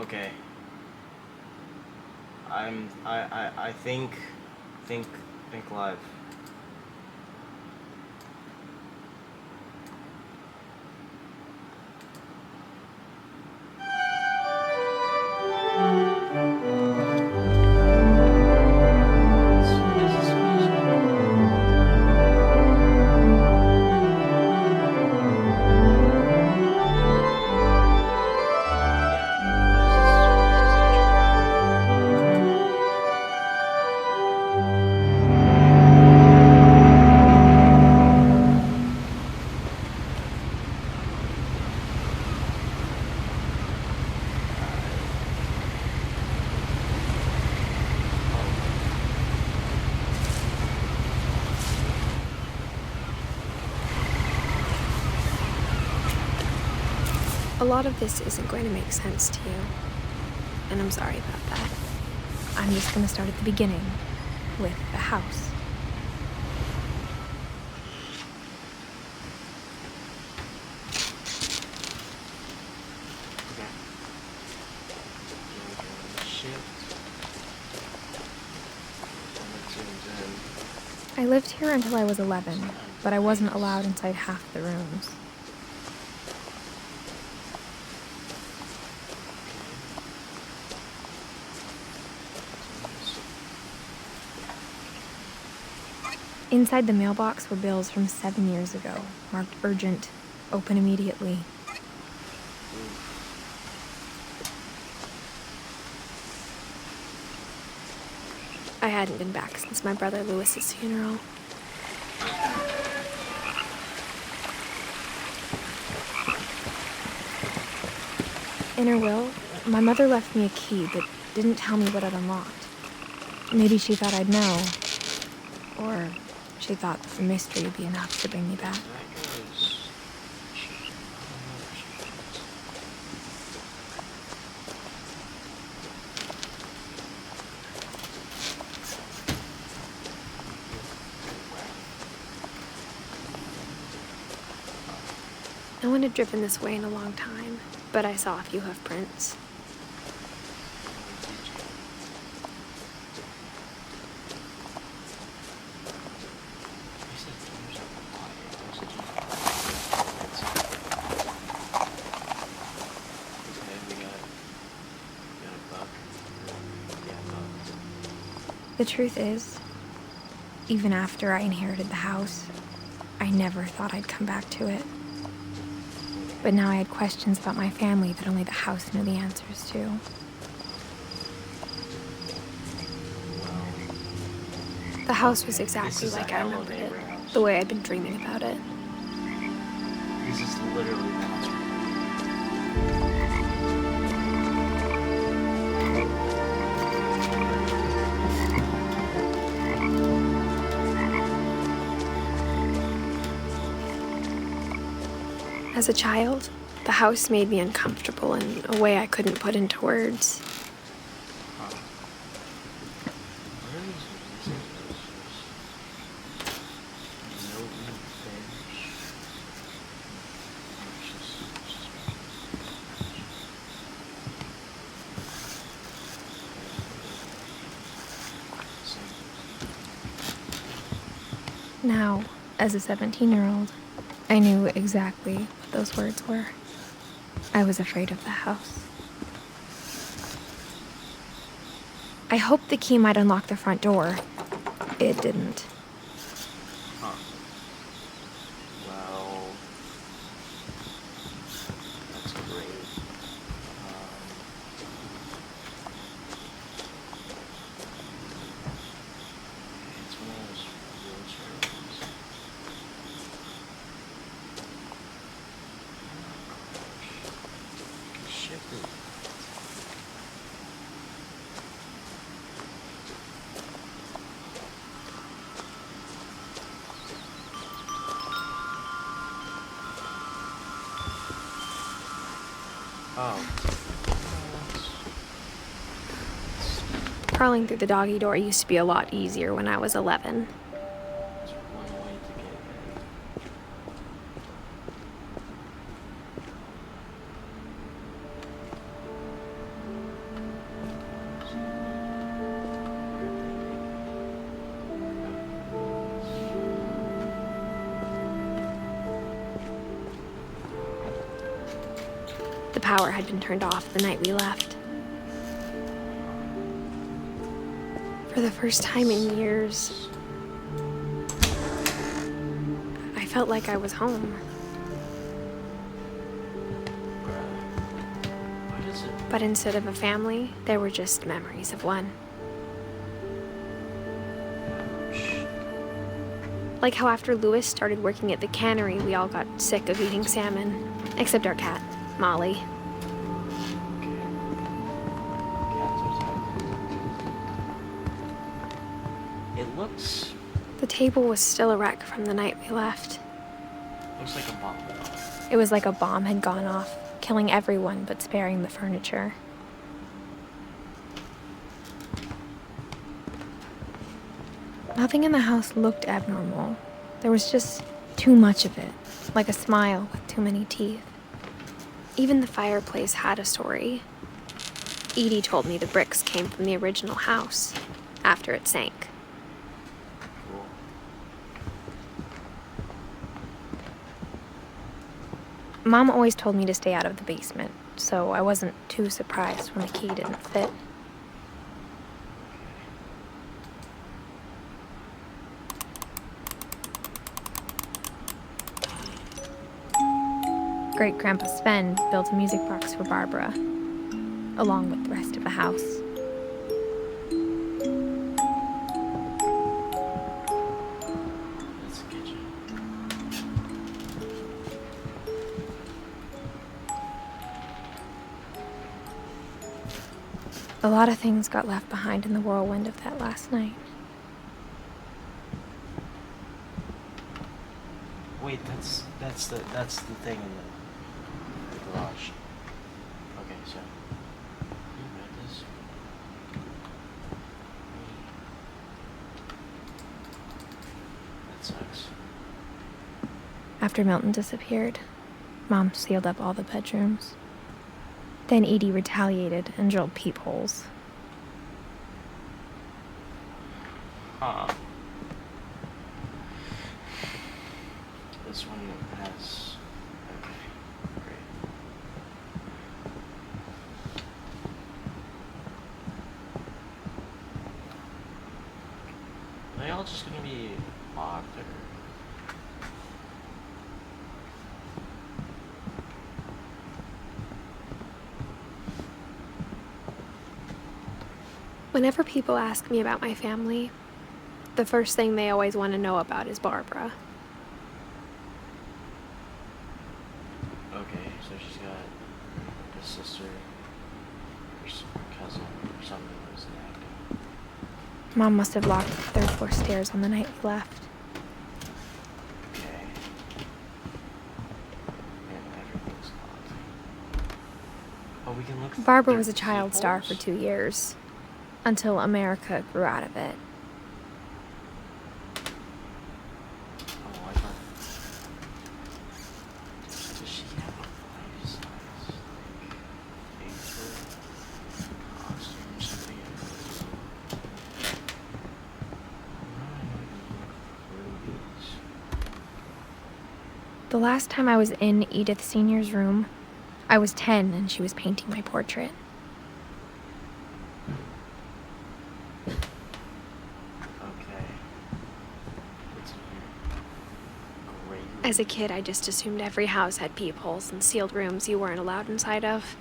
Okay. I think live. A lot of this isn't going to make sense to you, and I'm sorry about that. I'm just going to start at the beginning, with the house. I lived here until I was 11, but I wasn't allowed inside half the rooms. Inside the mailbox were bills from 7 years ago, marked urgent, open immediately. I hadn't been back since my brother Lewis's funeral. In her will, my mother left me a key but didn't tell me what it unlocked. Maybe she thought I'd know, or she thought the mystery would be enough to bring me back. No one had driven this way in a long time, but I saw a few hoof prints. The truth is, even after I inherited the house, I never thought I'd come back to it. But now I had questions about my family that only the house knew the answers to. The house was exactly like I remembered it, the way I'd been dreaming about it. This is literally that. As a child, the house made me uncomfortable in a way I couldn't put into words. Now, as a 17-year-old, I knew exactly what those words were. I was afraid of the house. I hoped the key might unlock the front door. It didn't. Huh. Well, that's great. It's one of those wheelchair rooms. Shift it. Oh. Crawling through the doggy door used to be a lot easier when I was 11. There's one way to get in. The power had been turned off the night we left. For the first time in years, I felt like I was home. What is it? But instead of a family, there were just memories of one. Shh. Like how after Lewis started working at the cannery, we all got sick of eating salmon. Except our cat, Molly. Okay. Cats are tight. It looks The table was still a wreck from the night we left. like a bomb. It was like a bomb had gone off, killing everyone but sparing the furniture. Nothing in the house looked abnormal. There was just too much of it, like a smile with too many teeth. Even the fireplace had a story. Edie told me the bricks came from the original house, after it sank. Cool. Mom always told me to stay out of the basement, so I wasn't too surprised when the key didn't fit. Great-Grandpa Sven built a music box for Barbara, along with the rest of the house. That's the kitchen. A lot of things got left behind in the whirlwind of that last night. Wait, that's the thing in the garage. Okay, so you read this? That sucks. After Milton disappeared, Mom sealed up all the bedrooms. Then Edie retaliated and drilled peepholes. Huh. This one has. Okay, great. Are they all just gonna be locked or? Whenever people ask me about my family, the first thing they always want to know about is Barbara. Okay, so she's got a sister or cousin or something that was inactive. Mom must have locked the third floor stairs on the night we left. Okay. And everything's locked. Oh, we can look. Barbara through was a child star for peepholes? 2 years, until America grew out of it. Oh, I thought. Does she have a life-size, like, faithful costume or something? Rubies. The last time I was in Edith Sr.'s room, I was 10 and she was painting my portrait. Okay. What's in here? Great. As a kid, I just assumed every house had peepholes and sealed rooms you weren't allowed inside of.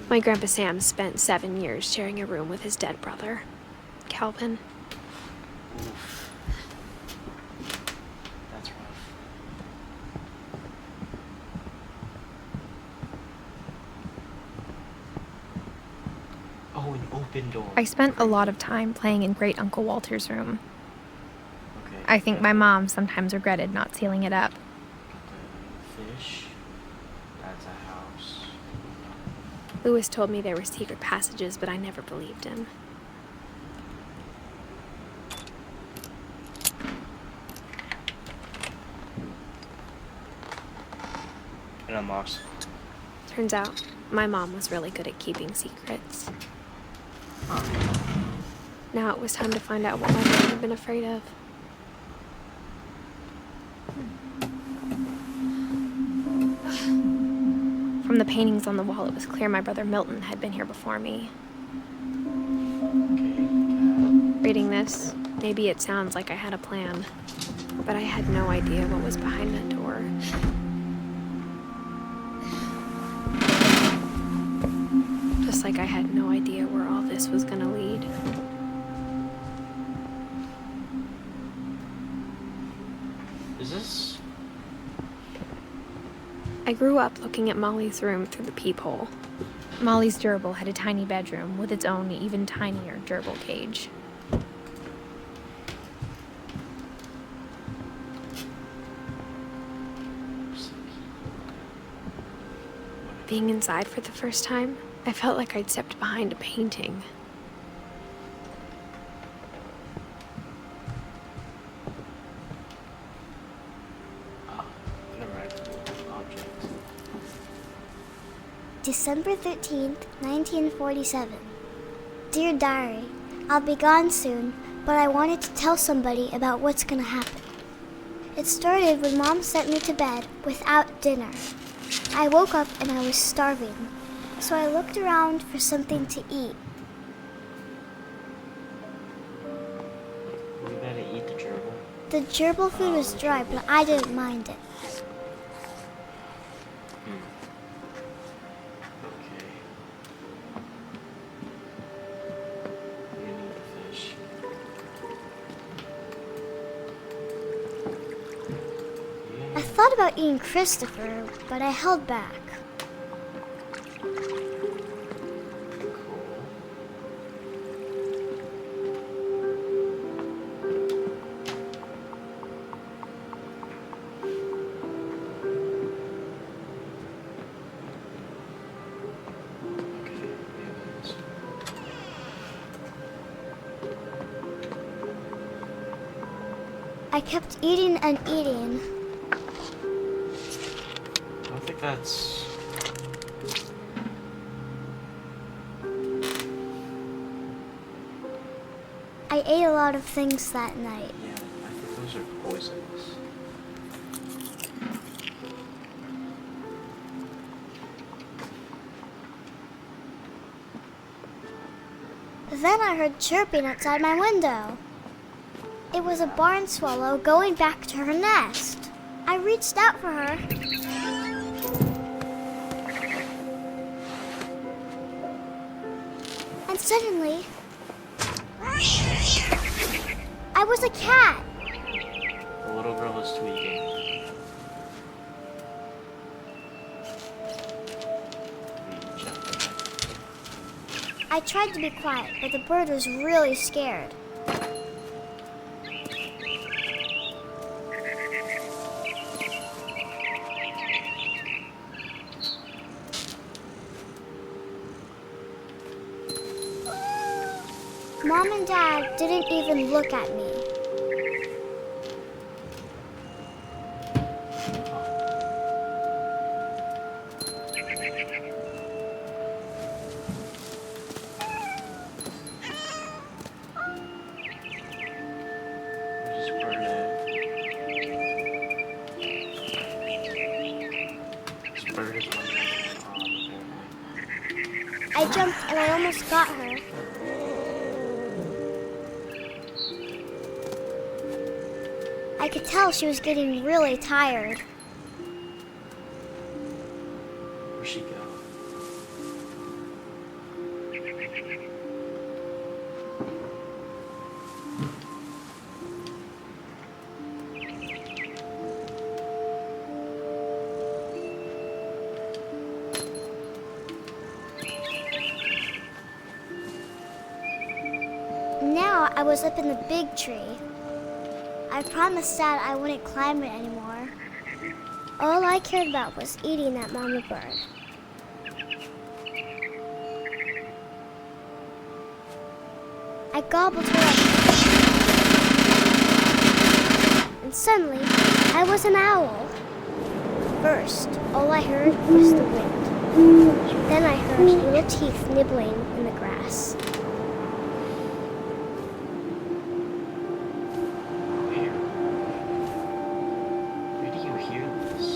My Grandpa Sam spent 7 years sharing a room with his dead brother, Calvin. Oof. That's rough. Oh, an open door. I spent a lot of time playing in Great Uncle Walter's room. Okay. I think my mom sometimes regretted not sealing it up. Got the fish. That's a house. Lewis told me there were secret passages, but I never believed him. It unlocks. Turns out, my mom was really good at keeping secrets. Huh. Now it was time to find out what my mom had been afraid of. From the paintings on the wall, it was clear my brother Milton had been here before me. Okay. Reading this, maybe it sounds like I had a plan, but I had no idea what was behind that door. Just like I had no idea where all this was gonna lead. Is this? I grew up looking at Molly's room through the peephole. Molly's gerbil had a tiny bedroom with its own even tinier gerbil cage. Being inside for the first time, I felt like I'd stepped behind a painting. Object. December 13th, 1947. Dear Diary, I'll be gone soon, but I wanted to tell somebody about what's gonna happen. It started when Mom sent me to bed without dinner. I woke up and I was starving, so I looked around for something to eat. You gotta eat the gerbil. The gerbil food was dry, but I didn't mind it. Okay. You need the fish. I thought about eating Christopher, but I held back. I kept eating and eating. I don't think that's... I ate a lot of things that night. Yeah, I think those are poisonous. Then I heard chirping outside my window. It was a barn swallow going back to her nest. I reached out for her. And suddenly, I was a cat. The little girl is tweaking. I tried to be quiet, but the bird was really scared. Mom and Dad didn't even look at me. There's this bird egg. This bird is apparently. I jumped and I almost got her. I could tell she was getting really tired. Where'd she go? Now I was up in the big tree. I promised Dad I wouldn't climb it anymore. All I cared about was eating that mama bird. I gobbled her up. And suddenly, I was an owl. First, all I heard was the wind. Then I heard little teeth nibbling in the grass. Where do you hear this?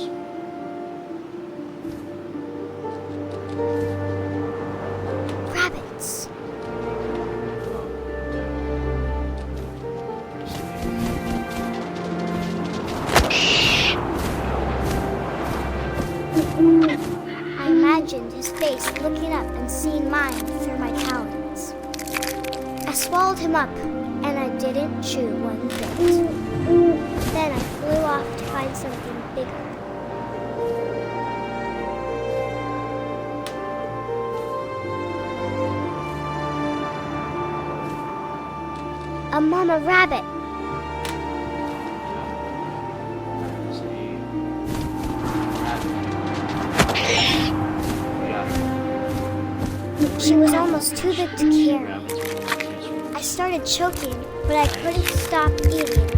face looking up and seeing mine through my talons. I swallowed him up, and I didn't chew one bit. Then I flew off to find something bigger. A mama rabbit. She was almost too big to carry. I started choking, but I couldn't stop eating.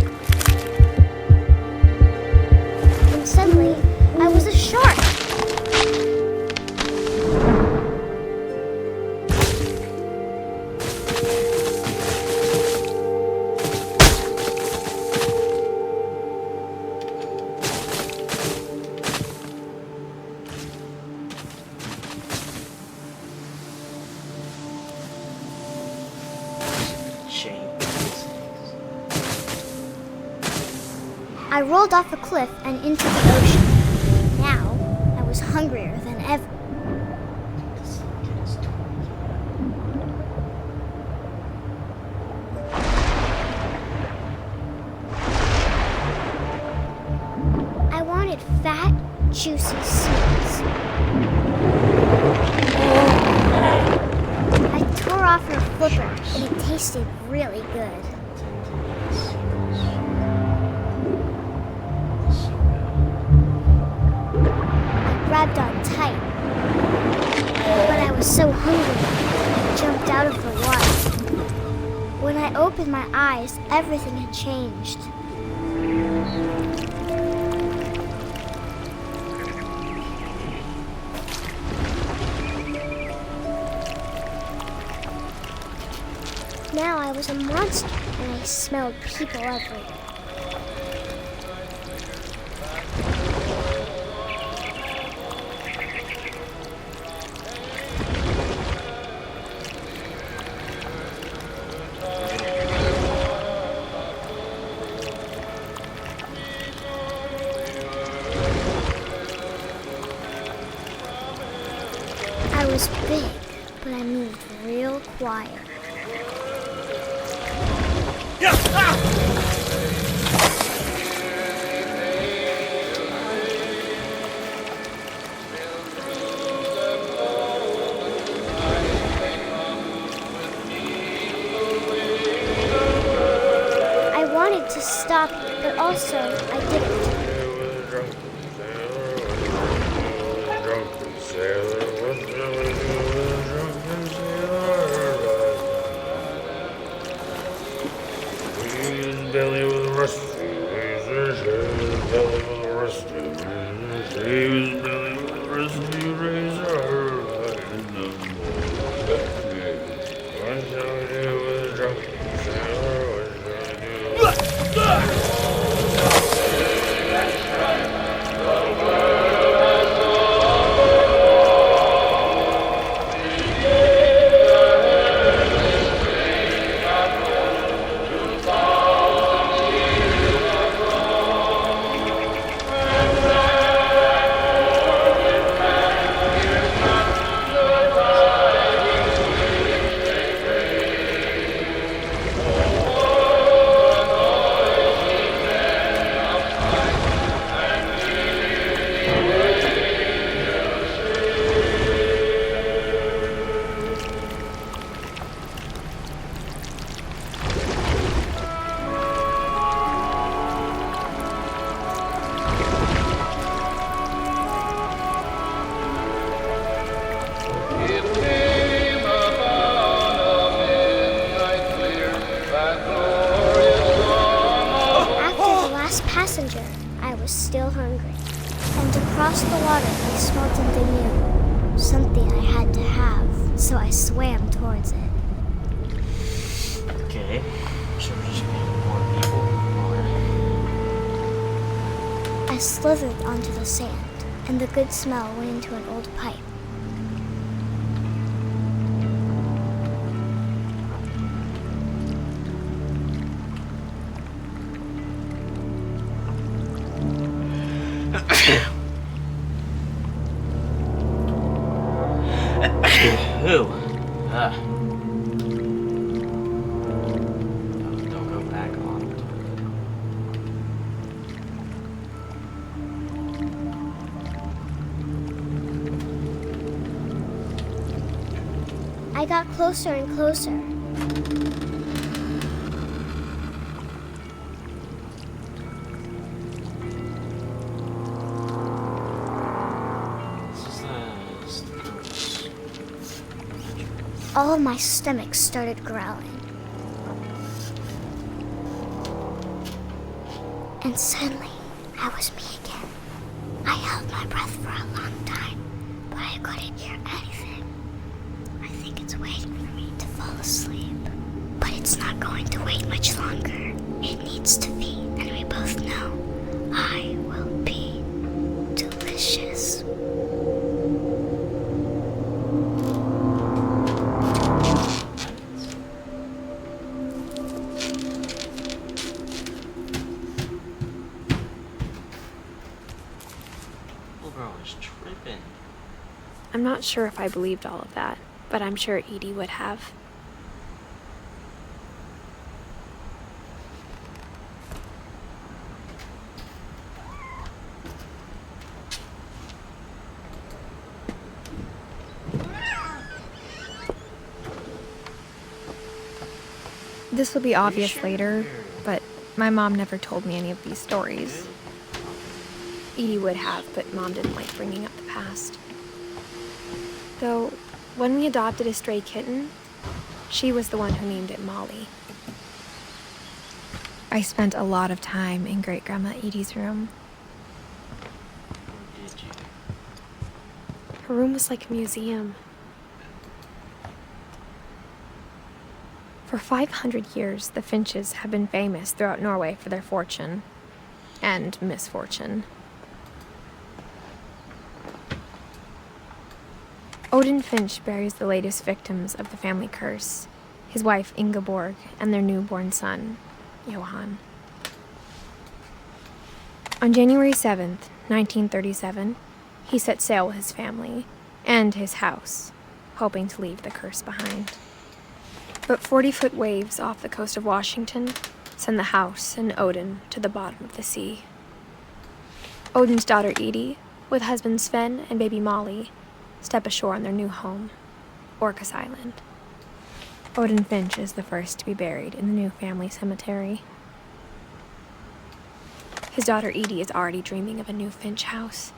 And suddenly, I was a shark. I rolled off a cliff and into the ocean. Now, I was hungrier than ever. I wanted fat, juicy seeds. I tore off her flipper, and it tasted really good. Grabbed on tight, but I was so hungry, I jumped out of the water. When I opened my eyes, everything had changed. Now I was a monster, and I smelled people everywhere. I was big, but I moved real quiet. I wanted to stop, but also I didn't. Belly with a rusty razor, belly with a rusty razor, shaves belly with a rusty razor. What shall I do with a drunken sailor? What shall I do? Passenger, I was still hungry. And across the water, I smelled something new. Something I had to have, so I swam towards it. Okay, so we're just gonna get more people. I slithered onto the sand, and the good smell went into an old pipe. got closer and closer. This is the goose. All of my stomach started growling. And suddenly, I was me again. I held my breath for a long time, but I couldn't hear anything. I think it's waiting for me to fall asleep. But it's not going to wait much longer. It needs to feed, and we both know I will be delicious. Little girl is tripping. I'm not sure if I believed all of that, but I'm sure Edie would have. This will be obvious later, but my mom never told me any of these stories. Edie would have, but Mom didn't like bringing up the past. Though, when we adopted a stray kitten, she was the one who named it Molly. I spent a lot of time in Great-Grandma Edie's room. Or did you? Her room was like a museum. For 500 years, the finches have been famous throughout Norway for their fortune and misfortune. Odin Finch buries the latest victims of the family curse, his wife Ingeborg and their newborn son, Johan. On January 7th, 1937, he set sail with his family and his house, hoping to leave the curse behind. But 40-foot waves off the coast of Washington send the house and Odin to the bottom of the sea. Odin's daughter Edie, with husband Sven and baby Molly, step ashore on their new home, Orcas Island. Odin Finch is the first to be buried in the new family cemetery. His daughter Edie is already dreaming of a new Finch house.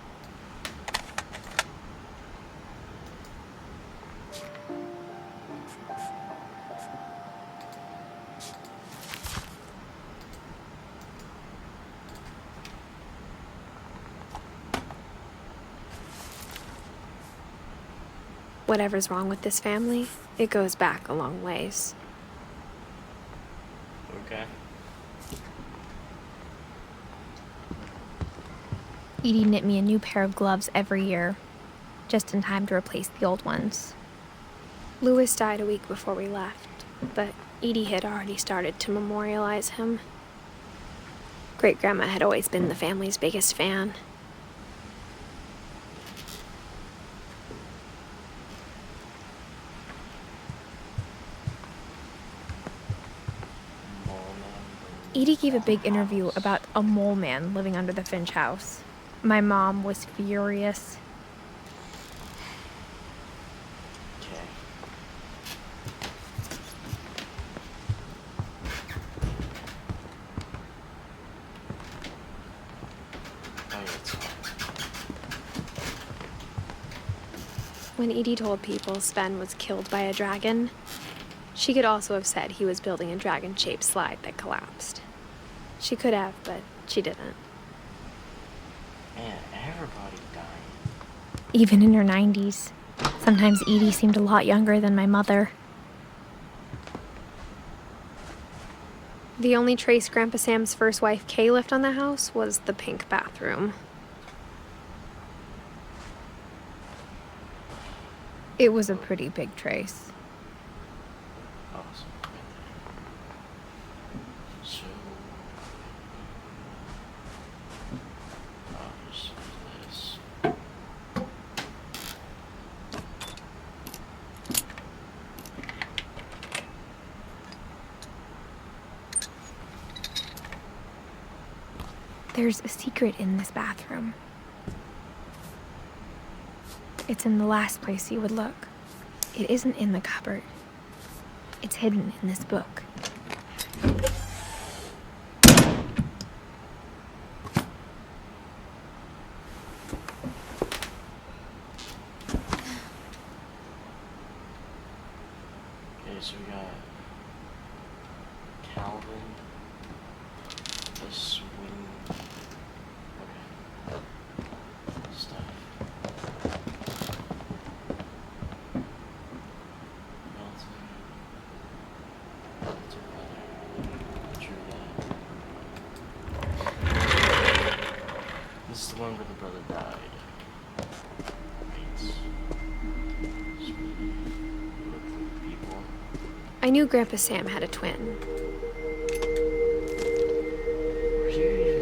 Whatever's wrong with this family, it goes back a long ways. Okay. Edie knit me a new pair of gloves every year, just in time to replace the old ones. Louis died a week before we left, but Edie had already started to memorialize him. Great-Grandma had always been the family's biggest fan. Edie gave a big interview about a mole man living under the Finch house. My mom was furious. Okay. Oh, yeah, it's fine. When Edie told people Sven was killed by a dragon, she could also have said he was building a dragon-shaped slide that collapsed. She could have, but she didn't. Man, everybody died. Even in her 90s. Sometimes Edie seemed a lot younger than my mother. The only trace Grandpa Sam's first wife, Kay, left on the house was the pink bathroom. It was a pretty big trace. Awesome. So, just this. There's a secret in this bathroom. It's in the last place you would look. It isn't in the cupboard. It's hidden in this book. Okay, so we got Calvin, the swing. Okay. Stuff. Melton. That's her brother. True that. This is the one where the brother died. Right. Sweetie. Look for people. I knew Grandpa Sam had a twin,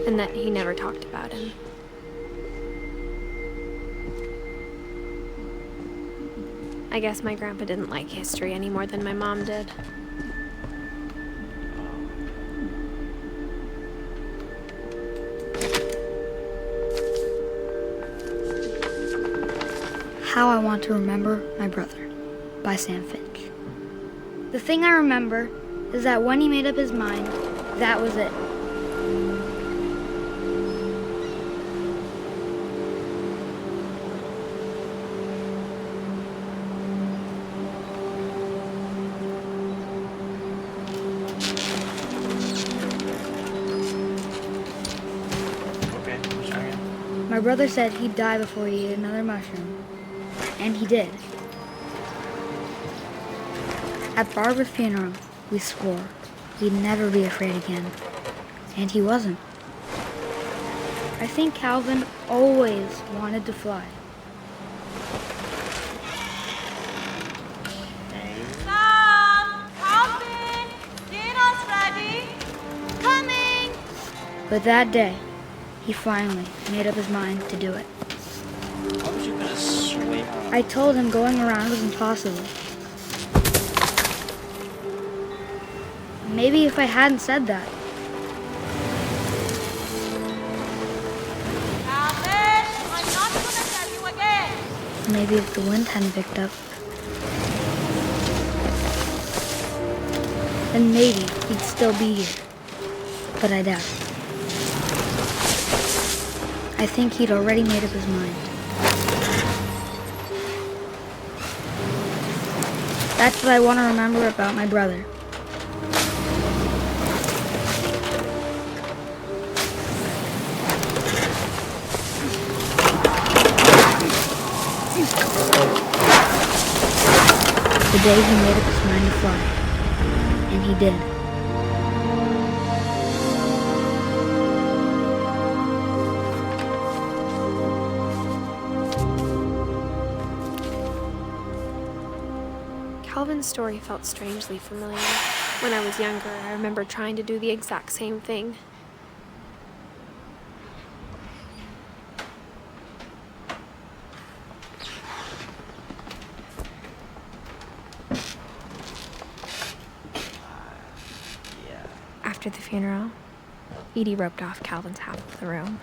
and that he never talked about him. I guess my grandpa didn't like history any more than my mom did. How I Want to Remember My Brother by Sam Finch. The thing I remember is that when he made up his mind, that was it. Okay, what's wrong again? My brother said he'd die before he ate another mushroom. And he did. At Barbara's funeral, we swore we'd never be afraid again. And he wasn't. I think Calvin always wanted to fly. Sam! Calvin! Dinner's ready! Coming! But that day, he finally made up his mind to do it. Why would you put a swing on? I told him going around was impossible. Maybe if I hadn't said that, Calvin! I'm not gonna tell you again! maybe if the wind hadn't picked up, then maybe he'd still be here. But I doubt it. I think he'd already made up his mind. That's what I want to remember about my brother. The day he made up his mind to fly. And he did. Calvin's story felt strangely familiar. When I was younger, I remember trying to do the exact same thing. Yeah. After the funeral, Edie roped off Calvin's half of the room.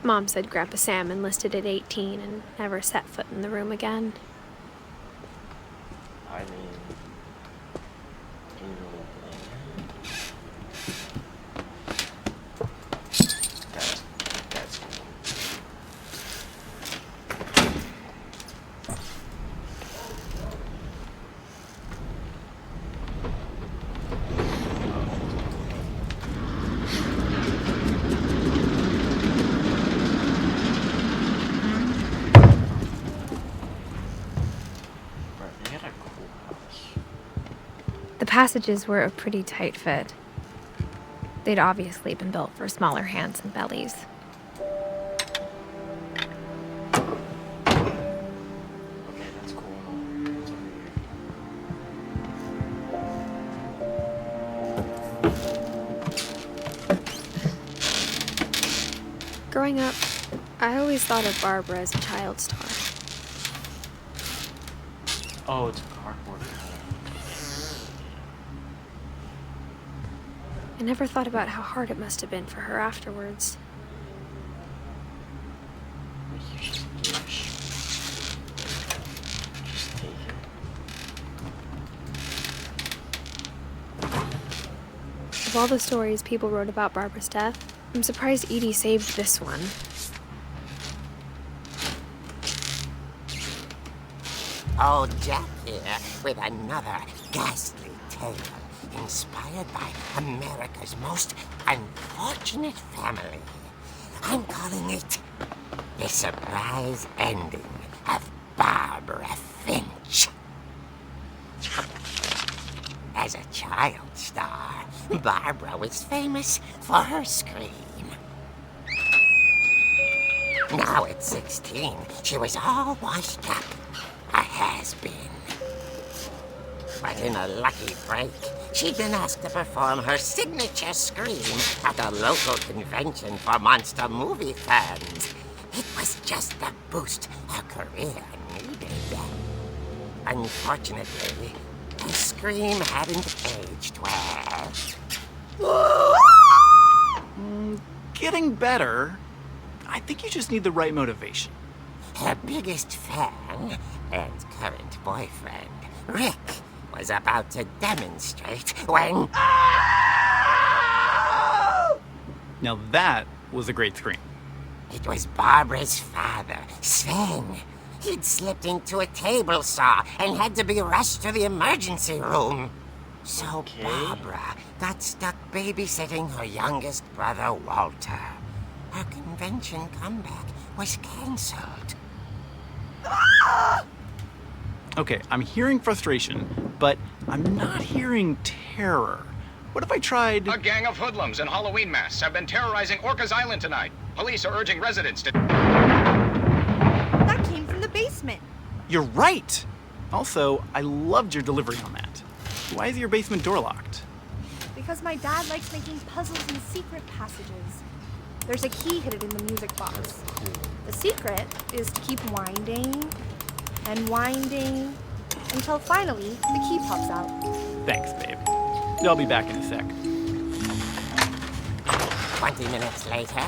Mom said Grandpa Sam enlisted at 18 and never set foot in the room again. I mean, can you really blame him? That's cool. Right, they had a cool house. The passages were a pretty tight fit. They'd obviously been built for smaller hands and bellies. Okay, that's cool. What's over here? Growing up, I always thought of Barbara as a child star. Oh, it's a cardboard cutout. I never thought about how hard it must have been for her afterwards. You just take it. Of all the stories people wrote about Barbara's death, I'm surprised Edie saved this one. Old Jack here with another ghastly tale inspired by America's most unfortunate family. I'm calling it The Surprise Ending of Barbara Finch. As a child star, Barbara was famous for her scream. Now at 16, she was all washed up. A has-been. But in a lucky break, she'd been asked to perform her signature scream at a local convention for monster movie fans. It was just the boost her career needed. Unfortunately, the scream hadn't aged well. Getting better. I think you just need the right motivation. Her biggest fan and current boyfriend, Rick, was about to demonstrate when... Now that was a great scream. It was Barbara's father, Sven. He'd slipped into a table saw and had to be rushed to the emergency room. So Okay. Barbara got stuck babysitting her youngest brother, Walter. Her convention comeback was cancelled. Okay, I'm hearing frustration, but I'm not hearing terror. What if I tried... A gang of hoodlums in Halloween masks have been terrorizing Orcas Island tonight. Police are urging residents to... That came from the basement. You're right! Also, I loved your delivery on that. Why is your basement door locked? Because my dad likes making puzzles and secret passages. There's a key hidden in the music box. The secret is to keep winding and winding until finally the key pops out. Thanks, babe. I'll be back in a sec. 20 minutes later,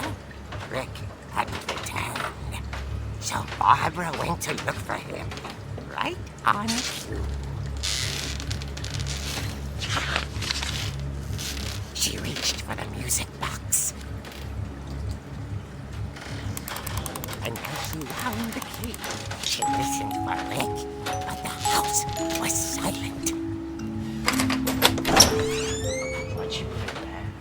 Rick hadn't returned. So Barbara went to look for him, right on cue. She reached for the music box. And as she wound the key, she listened for Rick, but the house was silent. Why'd she put it back?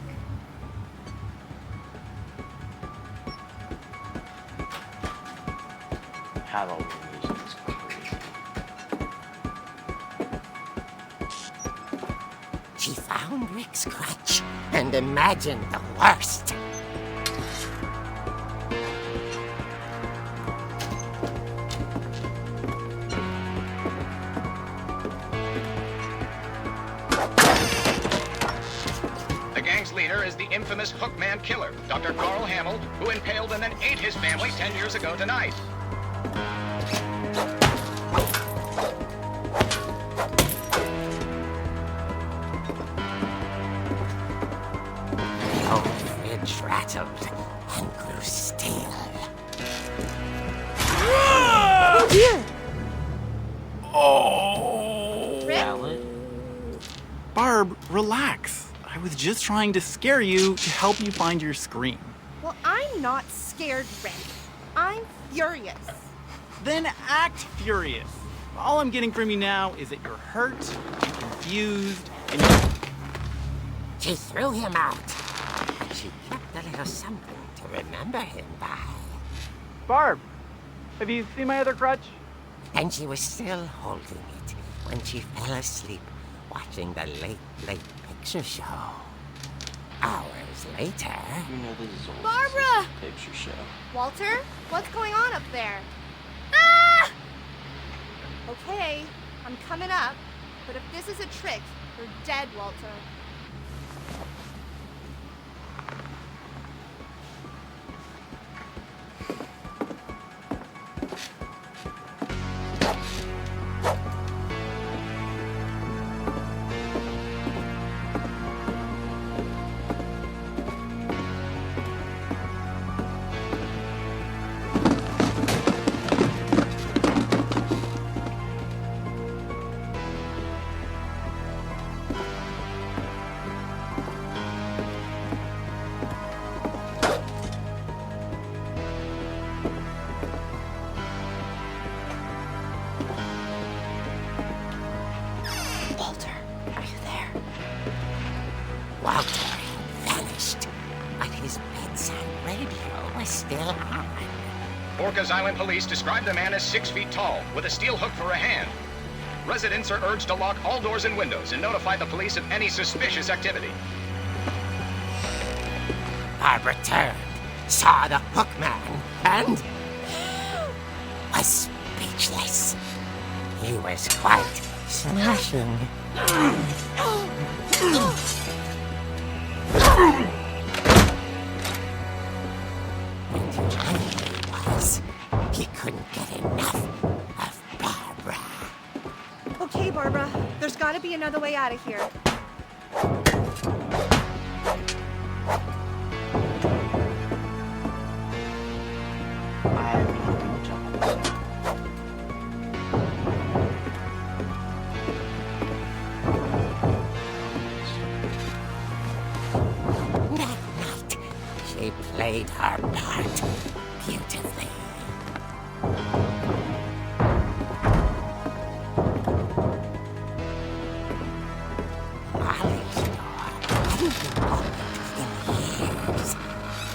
Halloween music is crazy. She found Rick's crutch and imagined the worst. The gang's leader is the infamous Hookman killer, Dr. Carl Hamill, who impaled and then ate his family 10 years ago tonight. The old fridge rattled and grew still. Oh dear! Oh! Valid? Barb, relax. I was just trying to scare you to help you find your scream. Well, I'm not scared, Rick. I'm furious. Then act furious. All I'm getting from you now is that you're hurt, you're confused, and you're... She threw him out, but she kept a little something to remember him by. Barb, have you seen my other crutch? And she was still holding it when she fell asleep watching the Late Picture Show. Hours later... You know this is always Barbara! a picture show. Walter, what's going on up there? Ah! Okay, I'm coming up, but if this is a trick, you're dead, Walter. on. Orcas Island police describe the man as 6 feet tall, with a steel hook for a hand. Residents are urged to lock all doors and windows and notify the police of any suspicious activity. Barbara turned, saw the hook man, and was speechless. He was quite smashing. And he was. He couldn't get enough of Barbara. Okay, Barbara, there's gotta be another way out of here. That night, she played her part beautifully. Molly's door hadn't been opened in years.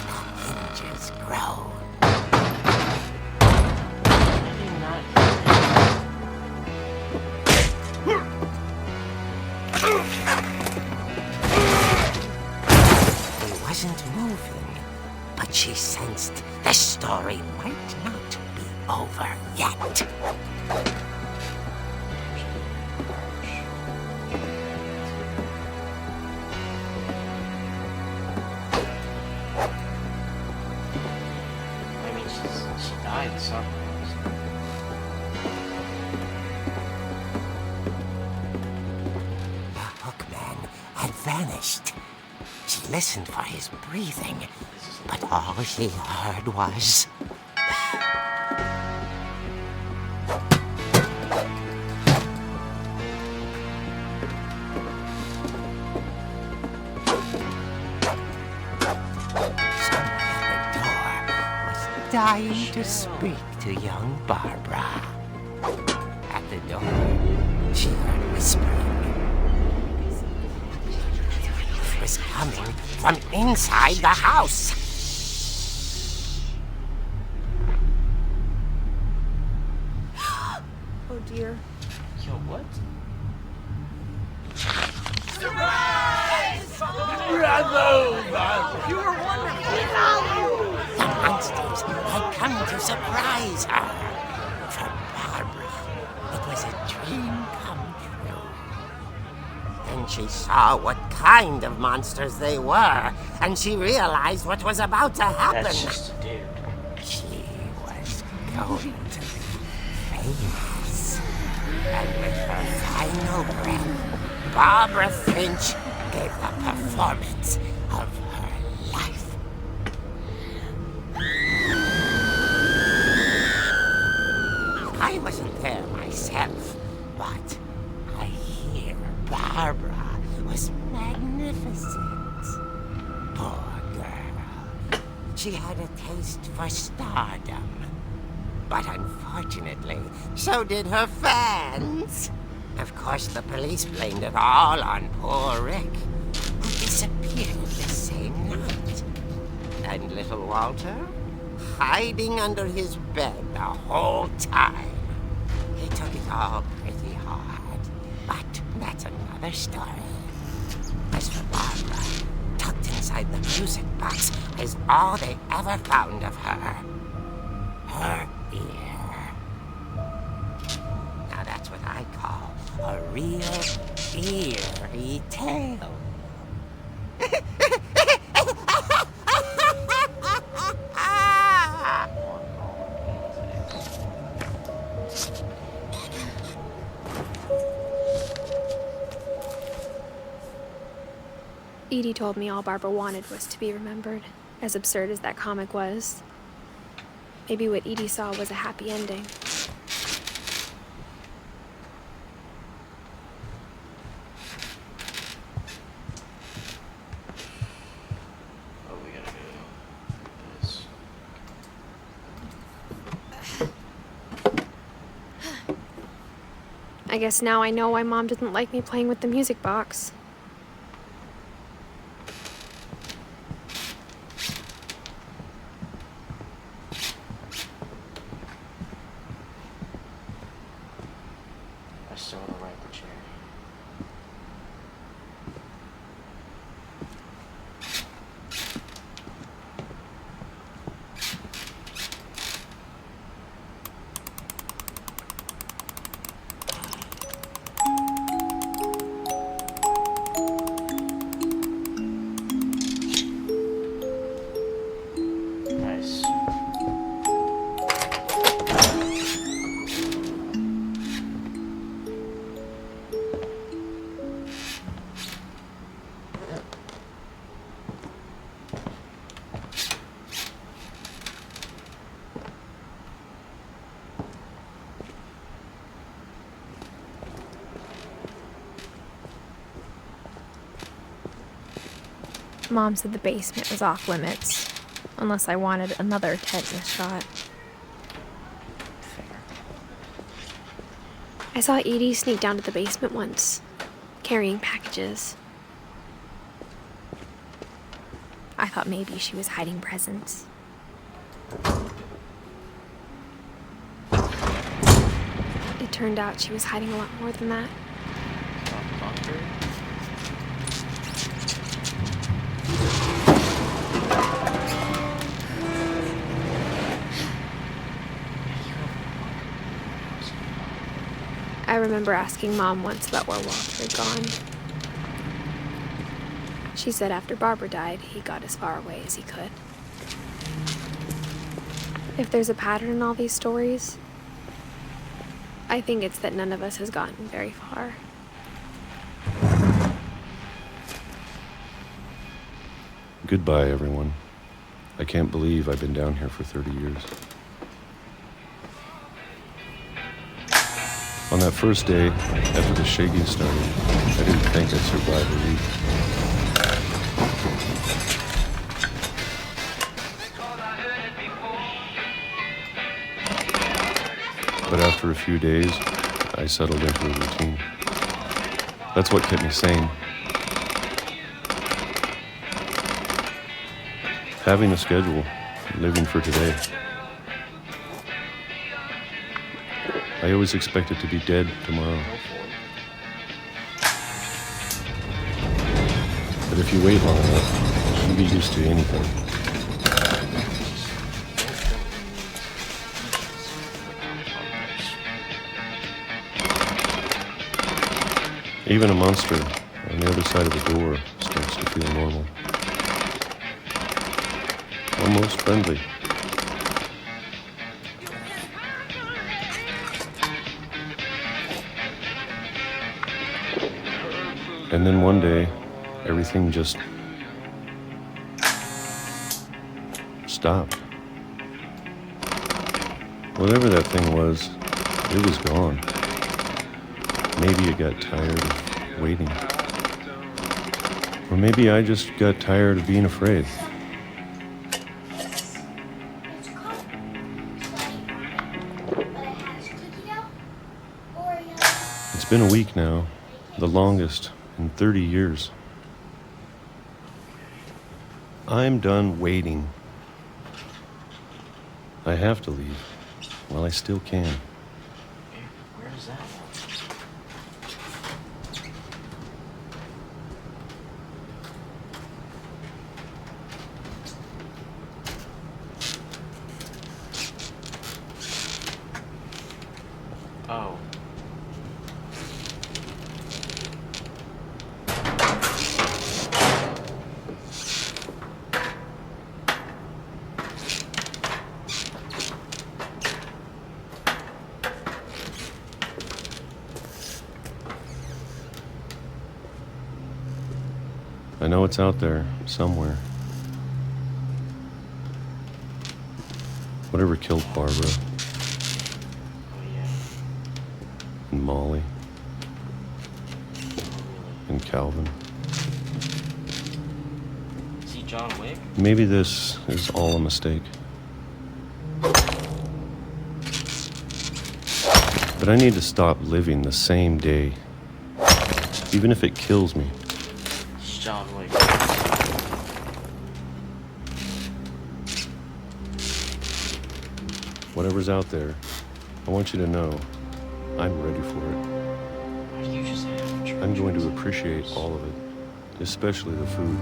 The hinges groaned. He wasn't moving, but she sensed the story might not be over yet. I mean, she died somewhere. The hookman had vanished. She listened for his breathing, but all she heard was... Someone at the door was dying to speak to young Barbara. At the door, she heard whispering. It was coming from inside the house. Oh dear. Yo, what? The monsters had come to surprise her. For Barbara, it was a dream come true. Then she saw what kind of monsters they were, and she realized what was about to happen. That's just a dude. She was going to be famous. And with her final breath, Barbara Finch gave the performance of her life. I wasn't there myself, but I hear Barbara was magnificent. Poor girl. She had a taste for stardom. But unfortunately, so did her fans. Of course, the police blamed it all on poor Rick, who disappeared the same night. And little Walter, hiding under his bed the whole time. He took it all pretty hard, but that's another story. As for Barbara, tucked inside the music box is all they ever found of her. Her ear. Now that's what I call a real eerie tale. Edie told me all Barbara wanted was to be remembered, as absurd as that comic was. Maybe what Edie saw was a happy ending. Oh, we gotta do this. I guess now I know why Mom didn't like me playing with the music box. still gonna write the chair. Nice. Mom said the basement was off limits, unless I wanted another tetanus shot. Fair. I saw Edie sneak down to the basement once, carrying packages. I thought maybe she was hiding presents. It turned out she was hiding a lot more than that. Bunker? I remember asking Mom once about where Walter had gone. She said after Barbara died, he got as far away as he could. If there's a pattern in all these stories, I think it's that none of us has gotten very far. Goodbye, everyone. I can't believe I've been down here for 30 years. On that first day, after the shaking started, I didn't think I'd survive a week. But after a few days, I settled into a routine. That's what kept me sane. Having a schedule, living for today. I always expected to be dead tomorrow. But if you wait long enough, you get used to anything. Even a monster on the other side of the door starts to feel normal. Almost friendly. And then one day, everything just stopped. Whatever that thing was, it was gone. Maybe it got tired of waiting. Or maybe I just got tired of being afraid. It's been a week now, the longest in 30 years. I'm done waiting. I have to leave while I still can. Where is that? Oh. I know it's out there, somewhere. Whatever killed Barbara. Oh yeah. And Molly. And Calvin. Is he John Wick? Maybe this is all a mistake. But I need to stop living the same day. Even if it kills me. It's John Wick. Whatever's out there, I want you to know I'm ready for it. I'm going to appreciate all of it, especially the food.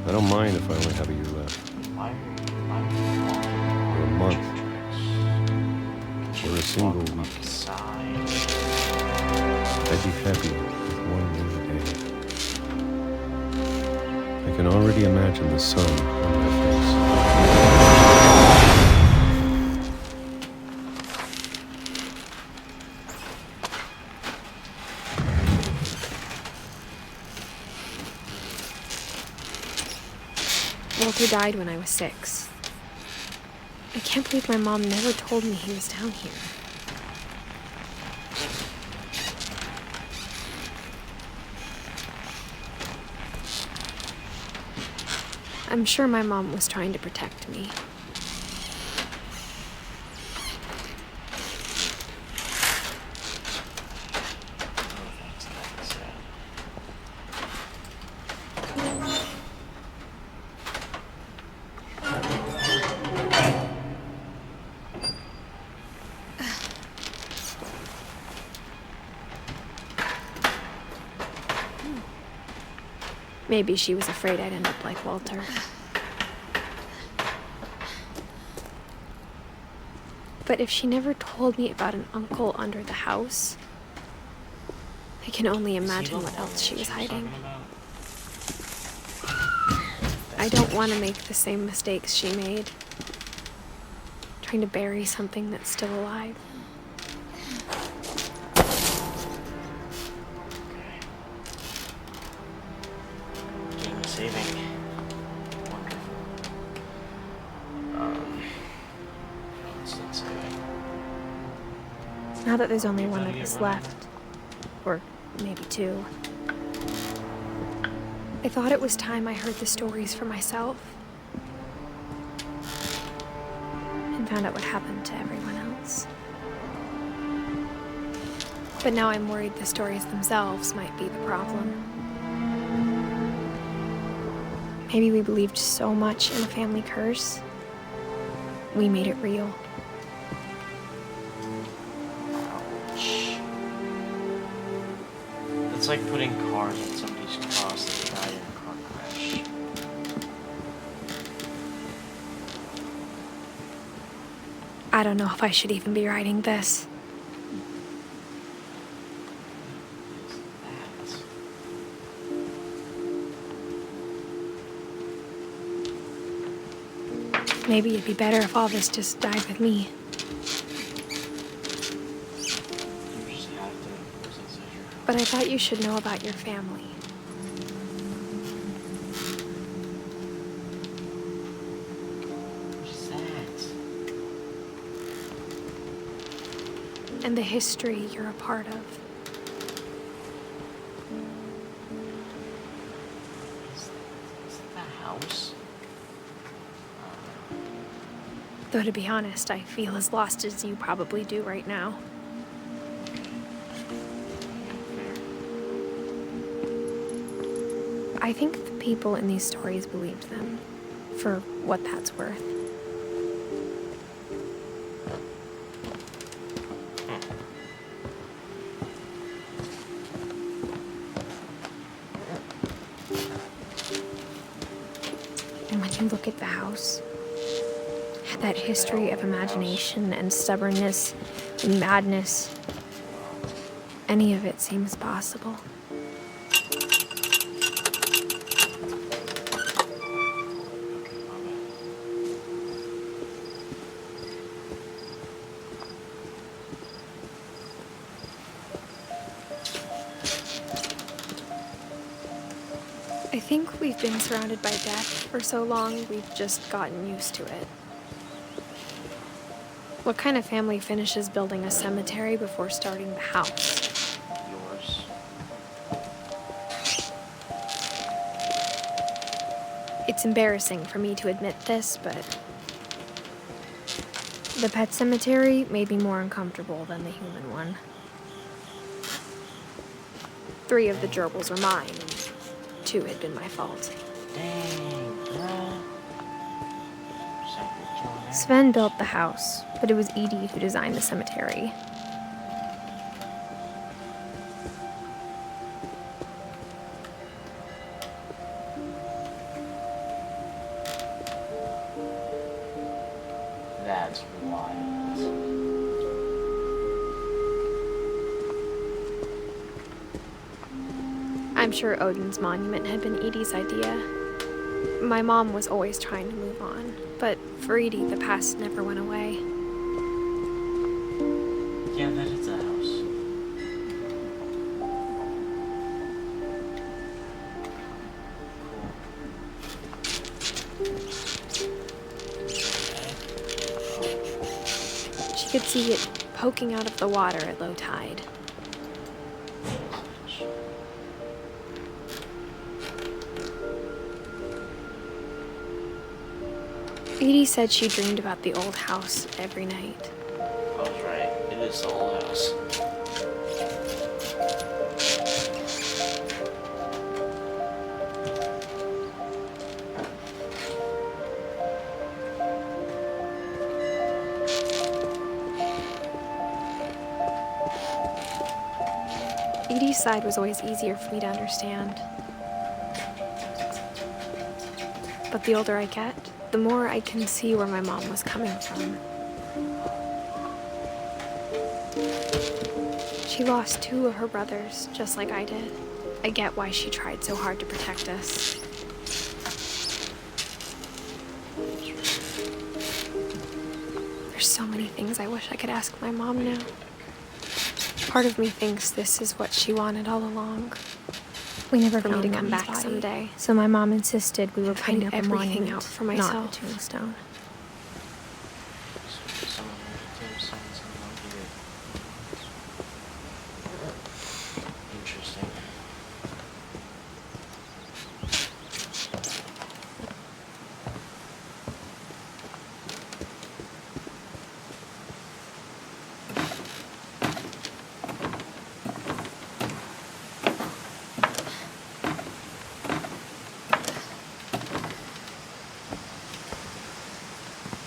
I don't mind if I only have a year left. Or a month. Or a single week. I'd be happy with one new day. I can already imagine the sun on my face. Walter died when I was 6. I can't believe my mom never told me he was down here. I'm sure my mom was trying to protect me. Maybe she was afraid I'd end up like Walter. But if she never told me about an uncle under the house, I can only imagine what else she was hiding. I don't want to make the same mistakes she made, trying to bury something that's still alive. Saving. Wonderful. What's that saving? Now that there's only one of us left, or maybe 2, I thought it was time I heard the stories for myself and found out what happened to everyone else. But now I'm worried the stories themselves might be the problem. Maybe we believed so much in a family curse, we made it real. Ouch. It's like putting cars on somebody's cross that they died in a car crash. I don't know if I should even be writing this. Maybe it'd be better if all this just died with me. But I thought you should know about your family. What's that? And the history you're a part of. Is that the house? Though to be honest, I feel as lost as you probably do right now. I think the people in these stories believed them, for what that's worth. And when you look at the house, that history of imagination and stubbornness and madness, any of it seems possible. I think we've been surrounded by death for so long, we've just gotten used to it. What kind of family finishes building a cemetery before starting the house? Yours. It's embarrassing for me to admit this, but the pet cemetery made me more uncomfortable than the human one. 3 of the gerbils are mine, and 2 had been my fault. Dang, bro. Sven built the house, but it was Edith who designed the cemetery. That's wild. I'm sure Odin's monument had been Edie's idea. My mom was always trying to move on, but for Edie, the past never went away. Yeah, that is a house. She could see it poking out of the water at low tide. Edie said she dreamed about the old house every night. I was right. It is the old house. Edie's side was always easier for me to understand. But the older I get, the more I can see where my mom was coming from. She lost 2 of her brothers, just like I did. I get why she tried so hard to protect us. There's so many things I wish I could ask my mom now. Part of me thinks this is what she wanted all along. We never For me found to come Mommy's back body, someday. so my mom insisted we were putting Find up a everything monument, out for not myself. a tombstone. Someone with a tombstone, someone here. Interesting.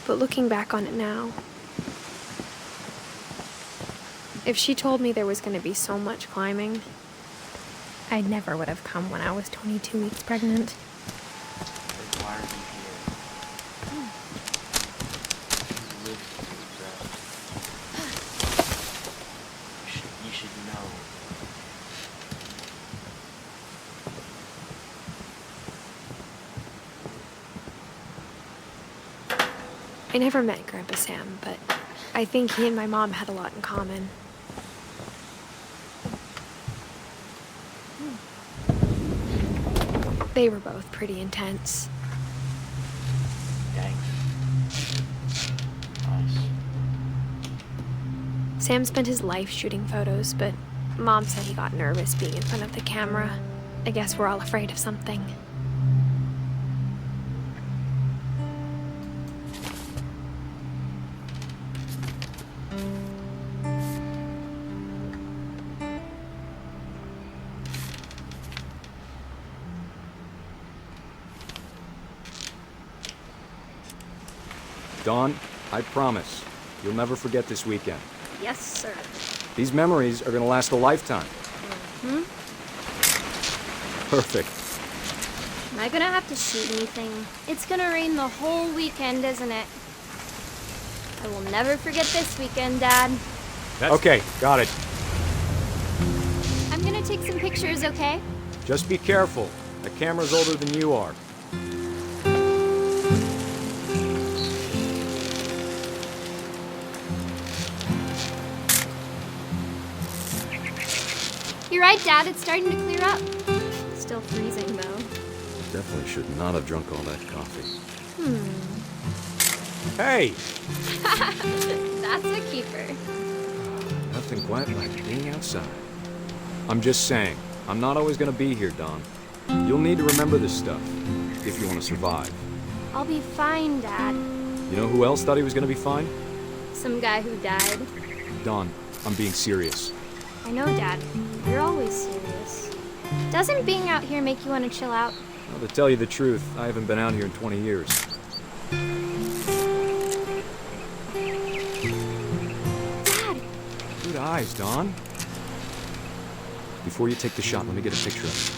But looking back on it now, if she told me there was going to be so much climbing, I never would have come when I was 22 weeks pregnant. Why are you here? You live through that. You should know. I never met Grandpa Sam, but I think he and my mom had a lot in common. They were both pretty intense. Dang. Nice. Sam spent his life shooting photos, but Mom said he got nervous being in front of the camera. I guess we're all afraid of something. Dawn, I promise, you'll never forget this weekend. Yes, sir. These memories are gonna last a lifetime. Perfect. Am I gonna have to shoot anything? It's gonna rain the whole weekend, isn't it? I will never forget this weekend, Dad. Okay, got it. I'm gonna take some pictures, okay? Just be careful. The camera's older than you are. You're right, Dad. It's starting to clear up. Still freezing, though. Definitely should not have drunk all that coffee. Hey! That's a keeper. Nothing quite like being outside. I'm just saying, I'm not always gonna be here, Dawn. You'll need to remember this stuff, if you want to survive. I'll be fine, Dad. You know who else thought he was gonna be fine? Some guy who died. Dawn, I'm being serious. I know, Dad. You're always serious. Doesn't being out here make you want to chill out? Well, to tell you the truth, I haven't been out here in 20 years. Dad! Good eyes, Dawn. Before you take the shot, let me get a picture of it.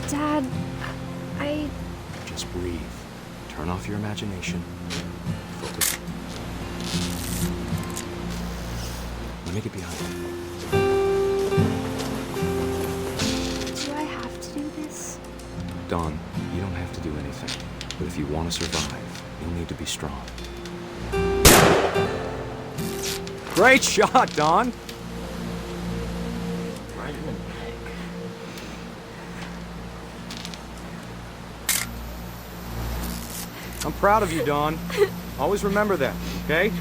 Dad, I... Just breathe. Turn off your imagination. Focus. Let me get behind you. Do I have to do this? Dawn, you don't have to do anything. But if you want to survive, you'll need to be strong. Great shot, Dawn! Right in the neck. I'm proud of you, Dawn. Always remember that, okay?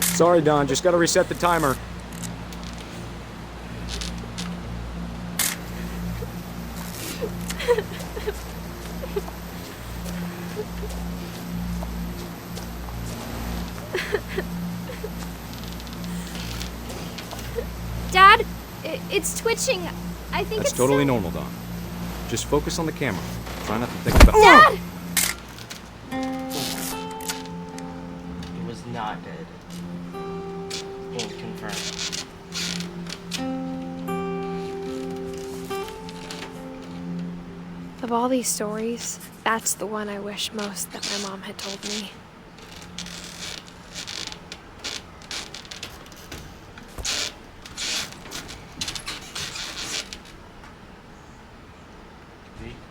Sorry, Dawn. Just gotta reset the timer. Dad, it's twitching. I think That's it's totally so... normal, Dawn. Just focus on the camera. Try not to think about... Dad! He was not dead. Can't confirm. Of all these stories, that's the one I wish most that my mom had told me.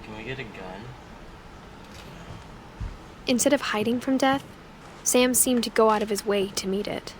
Can we get a gun? Instead of hiding from death, Sam seemed to go out of his way to meet it.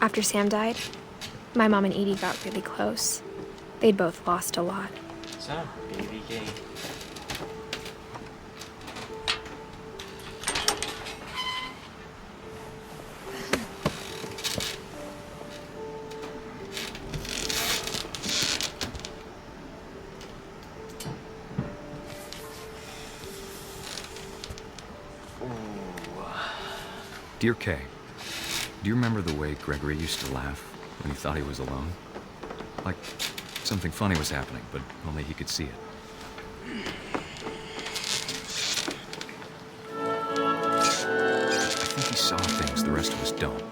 After Sam died, my mom and Edie got really close. They'd both lost a lot. Is that a baby gate? Dear Kay, do you remember the way Gregory used to laugh when he thought he was alone? Like something funny was happening, but only he could see it. I think he saw things the rest of us don't.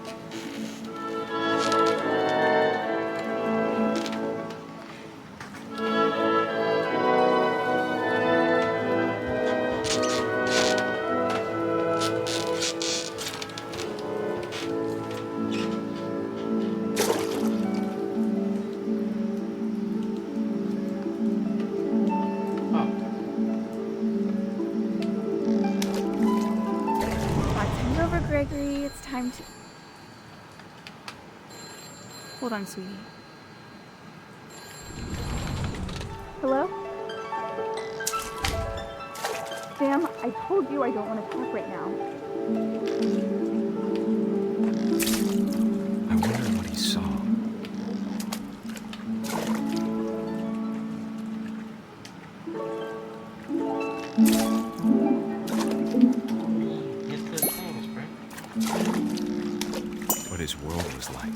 Gregory, it's time to... Hold on, sweetie. Hello? Sam, I told you I don't want to talk right now. I wonder what he saw. What his world was like.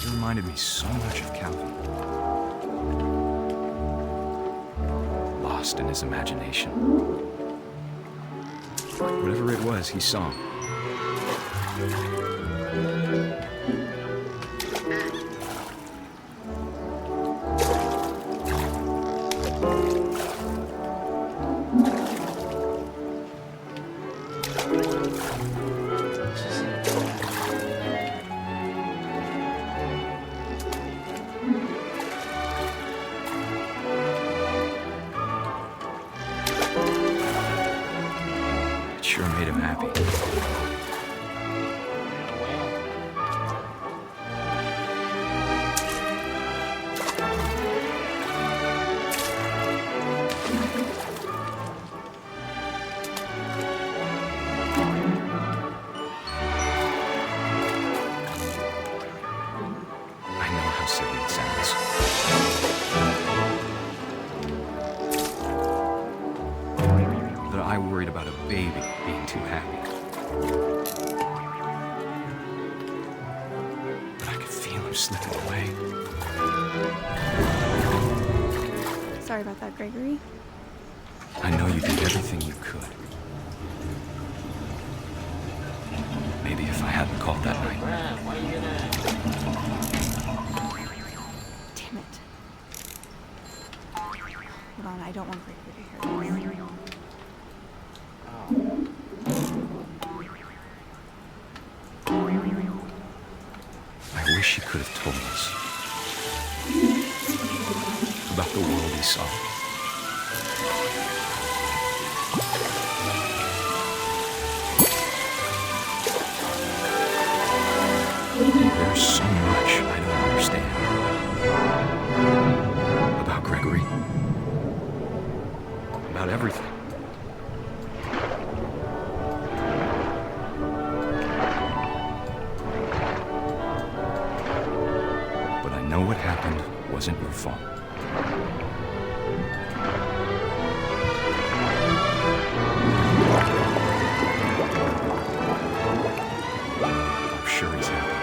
He reminded me so much of Calvin. Lost in his imagination. Whatever it was, he saw him. It sure made him happy. I know how silly it sounds. That I worried about a baby being too happy. But I could feel him slipping away. Sorry about that, Gregory. I know you did everything you could. Maybe if I hadn't called that night. Damn it. Hold on, I don't want Gregory to hear this. I wish he could have told us about the world he saw. There's so much I don't understand about Gregory, about everything. But I know what happened wasn't your fault. I'm sure he's happy.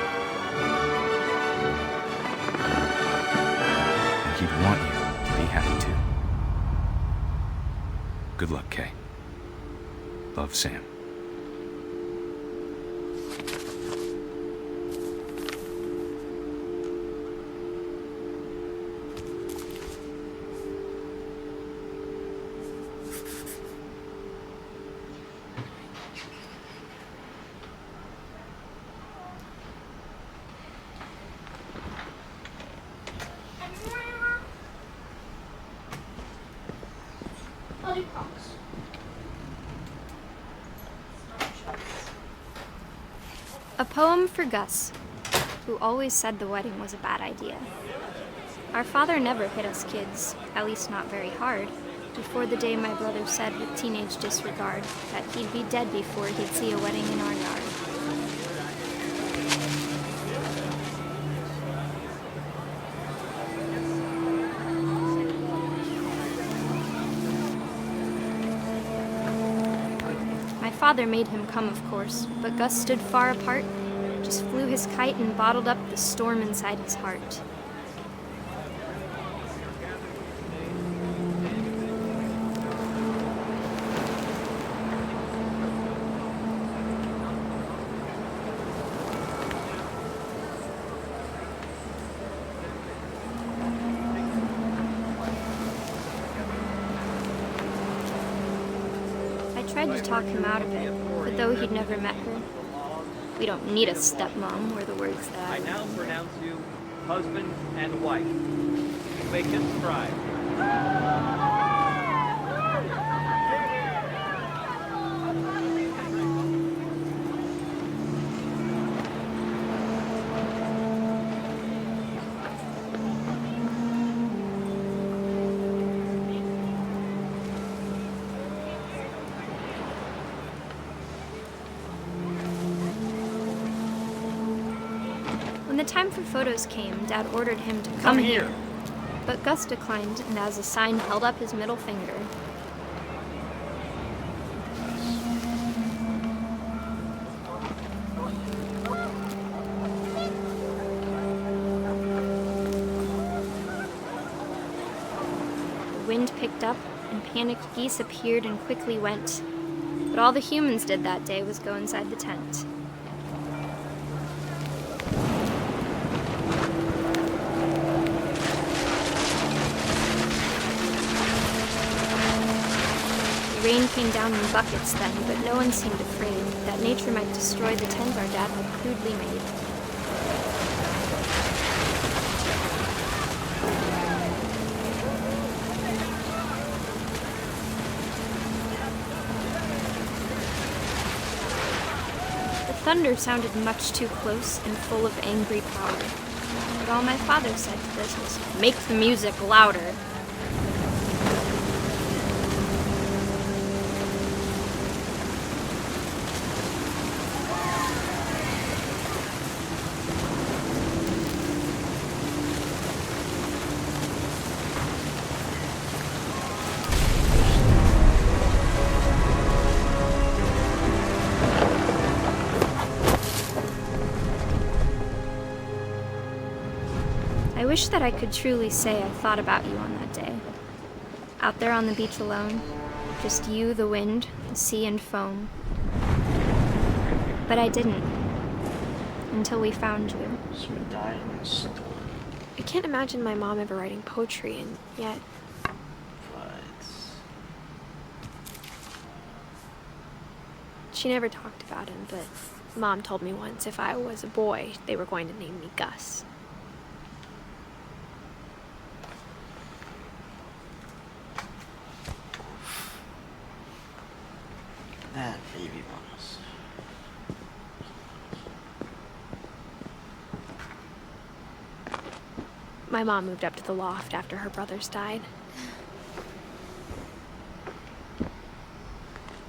And he'd want you to be happy too. Good luck, Kay. Love, Sam. A poem for Gus, who always said the wedding was a bad idea. Our father never hit us kids, at least not very hard, before the day my brother said with teenage disregard that he'd be dead before he'd see a wedding in our yard. My father made him come, of course, but Gus stood far apart, just flew his kite and bottled up the storm inside his heart. I tried to talk him out of it, but though he'd never met her, "We don't need a stepmom," were the words that I now pronounce you husband and wife. You may subscribe. When the time for photos came, Dad ordered him to come here. But Gus declined, and as a sign held up his middle finger. The wind picked up, and panicked geese appeared and quickly went. But all the humans did that day was go inside the tent. The rain came down in buckets then, but no one seemed afraid that nature might destroy the tent our dad had crudely made. The thunder sounded much too close and full of angry power. But all my father said to this was, "Make the music louder." I wish that I could truly say I thought about you on that day. Out there on the beach alone, just you, the wind, the sea, and foam. But I didn't. Until we found you. So we died in a storm. I can't imagine my mom ever writing poetry, and yet... But... She never talked about him, but Mom told me once if I was a boy, they were going to name me Gus. That baby bonus. My mom moved up to the loft after her brothers died.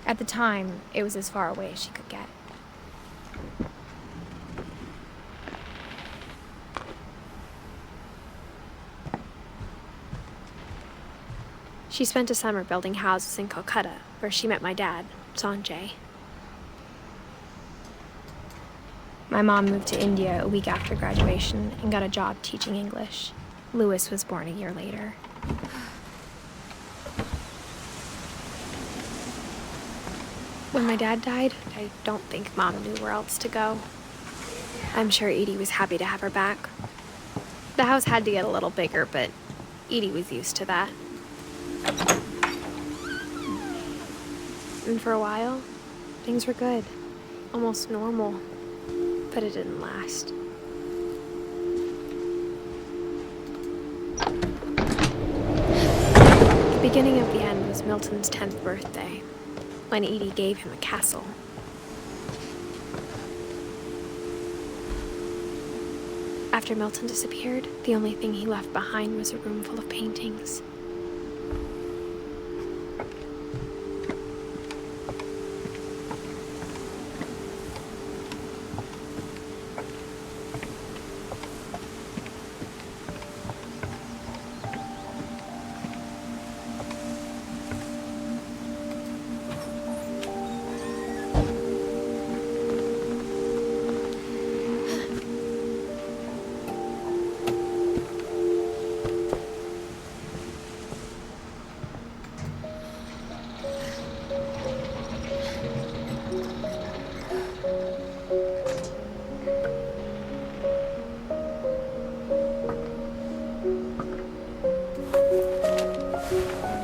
At the time, it was as far away as she could get. She spent a summer building houses in Calcutta, where she met my dad, Sanjay. My mom moved to India a week after graduation and got a job teaching English. Louis was born a year later. When my dad died, I don't think Mom knew where else to go. I'm sure Edie was happy to have her back. The house had to get a little bigger, but Edie was used to that. And for a while, things were good, almost normal, but it didn't last. The beginning of the end was Milton's 10th birthday, when Edie gave him a castle. After Milton disappeared, the only thing he left behind was a room full of paintings.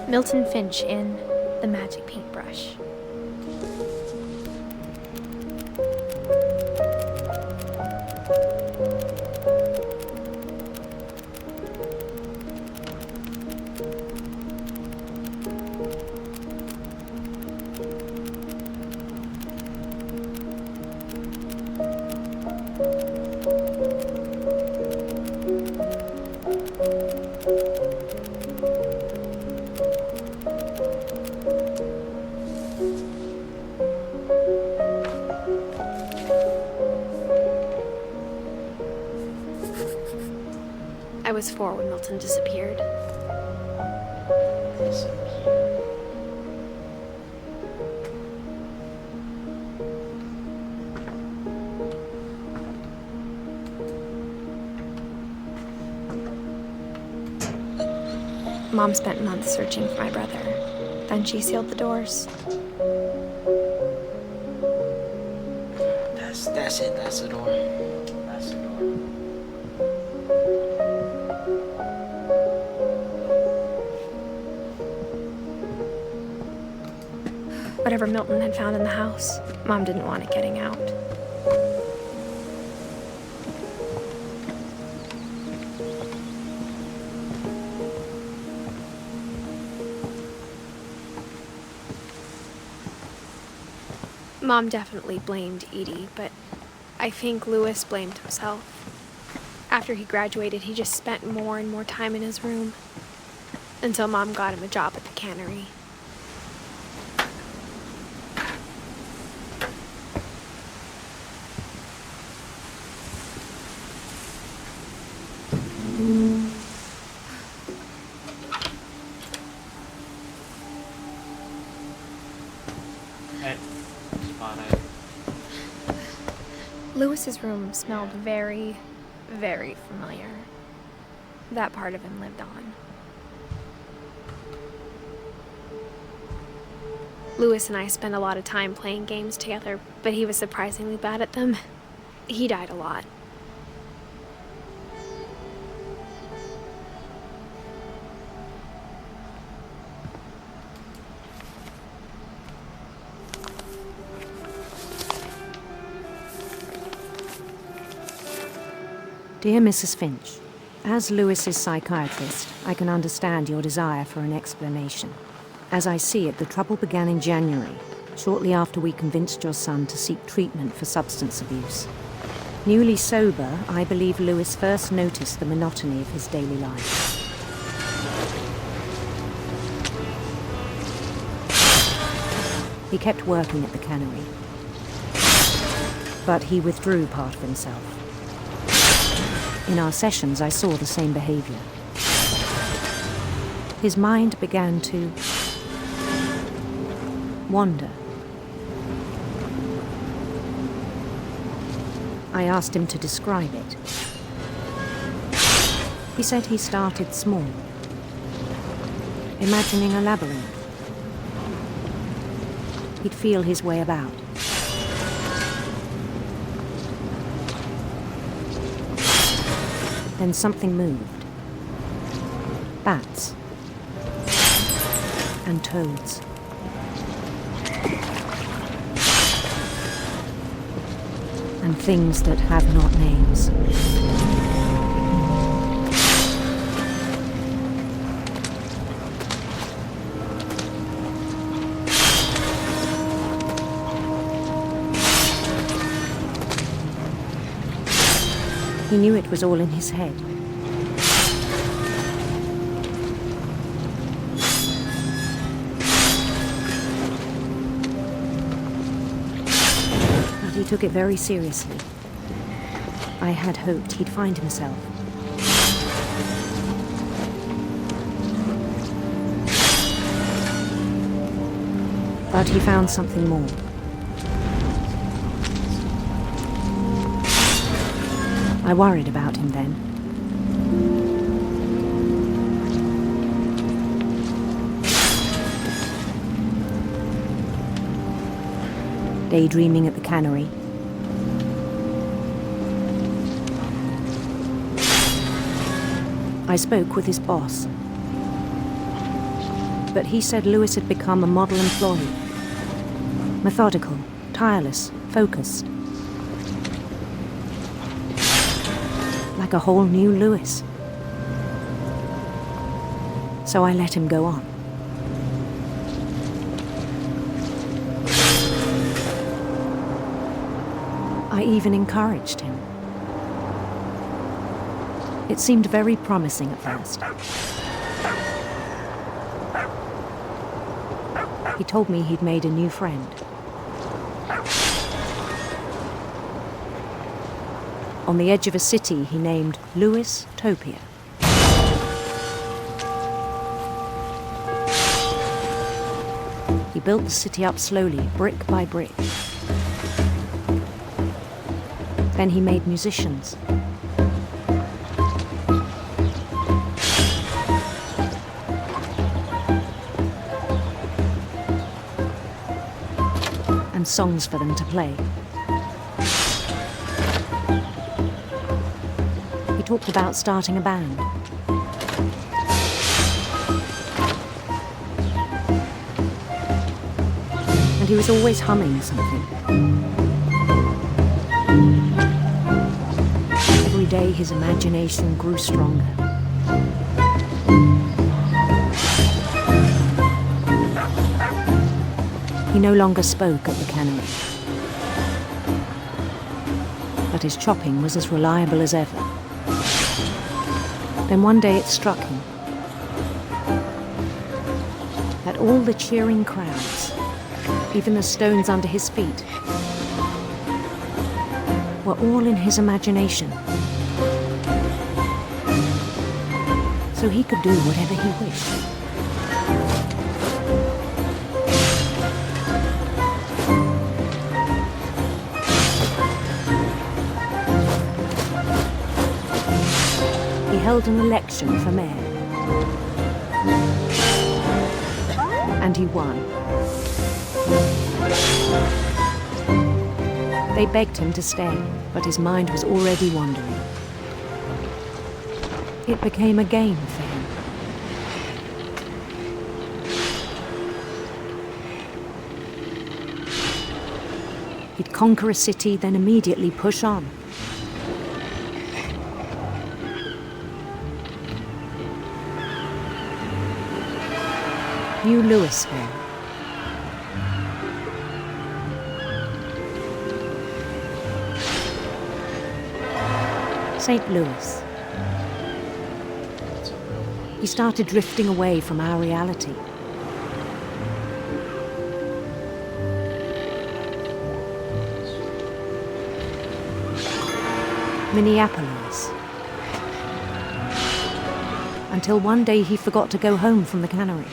Milton Finch in The Magic Paintbrush. I was 4 when Milton disappeared. Mom spent months searching for my brother. Then she sealed the doors. That's it. That's the door. That's the door. Whatever Milton had found in the house, Mom didn't want it getting out. Mom definitely blamed Edie, but I think Louis blamed himself. After he graduated, he just spent more and more time in his room, until Mom got him a job at the cannery. Louis's room smelled very, very familiar. That part of him lived on. Louis and I spent a lot of time playing games together, but he was surprisingly bad at them. He died a lot. Dear Mrs. Finch, as Louis's psychiatrist, I can understand your desire for an explanation. As I see it, the trouble began in January, shortly after we convinced your son to seek treatment for substance abuse. Newly sober, I believe Louis first noticed the monotony of his daily life. He kept working at the cannery, but he withdrew part of himself. In our sessions, I saw the same behavior. His mind began to wander. I asked him to describe it. He said he started small, imagining a labyrinth. He'd feel his way about. Then something moved. Bats. And toads. And things that have not names. He knew it was all in his head. But he took it very seriously. I had hoped he'd find himself. But he found something more. I worried about him then. Daydreaming at the cannery. I spoke with his boss. But he said Louis had become a model employee. Methodical, tireless, focused. Like a whole new Louis. So I let him go on. I even encouraged him. It seemed very promising at first. He told me he'd made a new friend. On the edge of a city he named Louis Topia. He built the city up slowly, brick by brick. Then he made musicians. And songs for them to play. talked about starting a band. And he was always humming something. Every day his imagination grew stronger. He no longer spoke at the cannery, but his chopping was as reliable as ever. Then one day it struck him that all the cheering crowds, even the stones under his feet, were all in his imagination. So he could do whatever he wished. He held an election for mayor. And he won. They begged him to stay, but his mind was already wandering. It became a game for him. He'd conquer a city, then immediately push on. New Louisville. St. Louis. He started drifting away from our reality. Minneapolis. Until one day he forgot to go home from the cannery.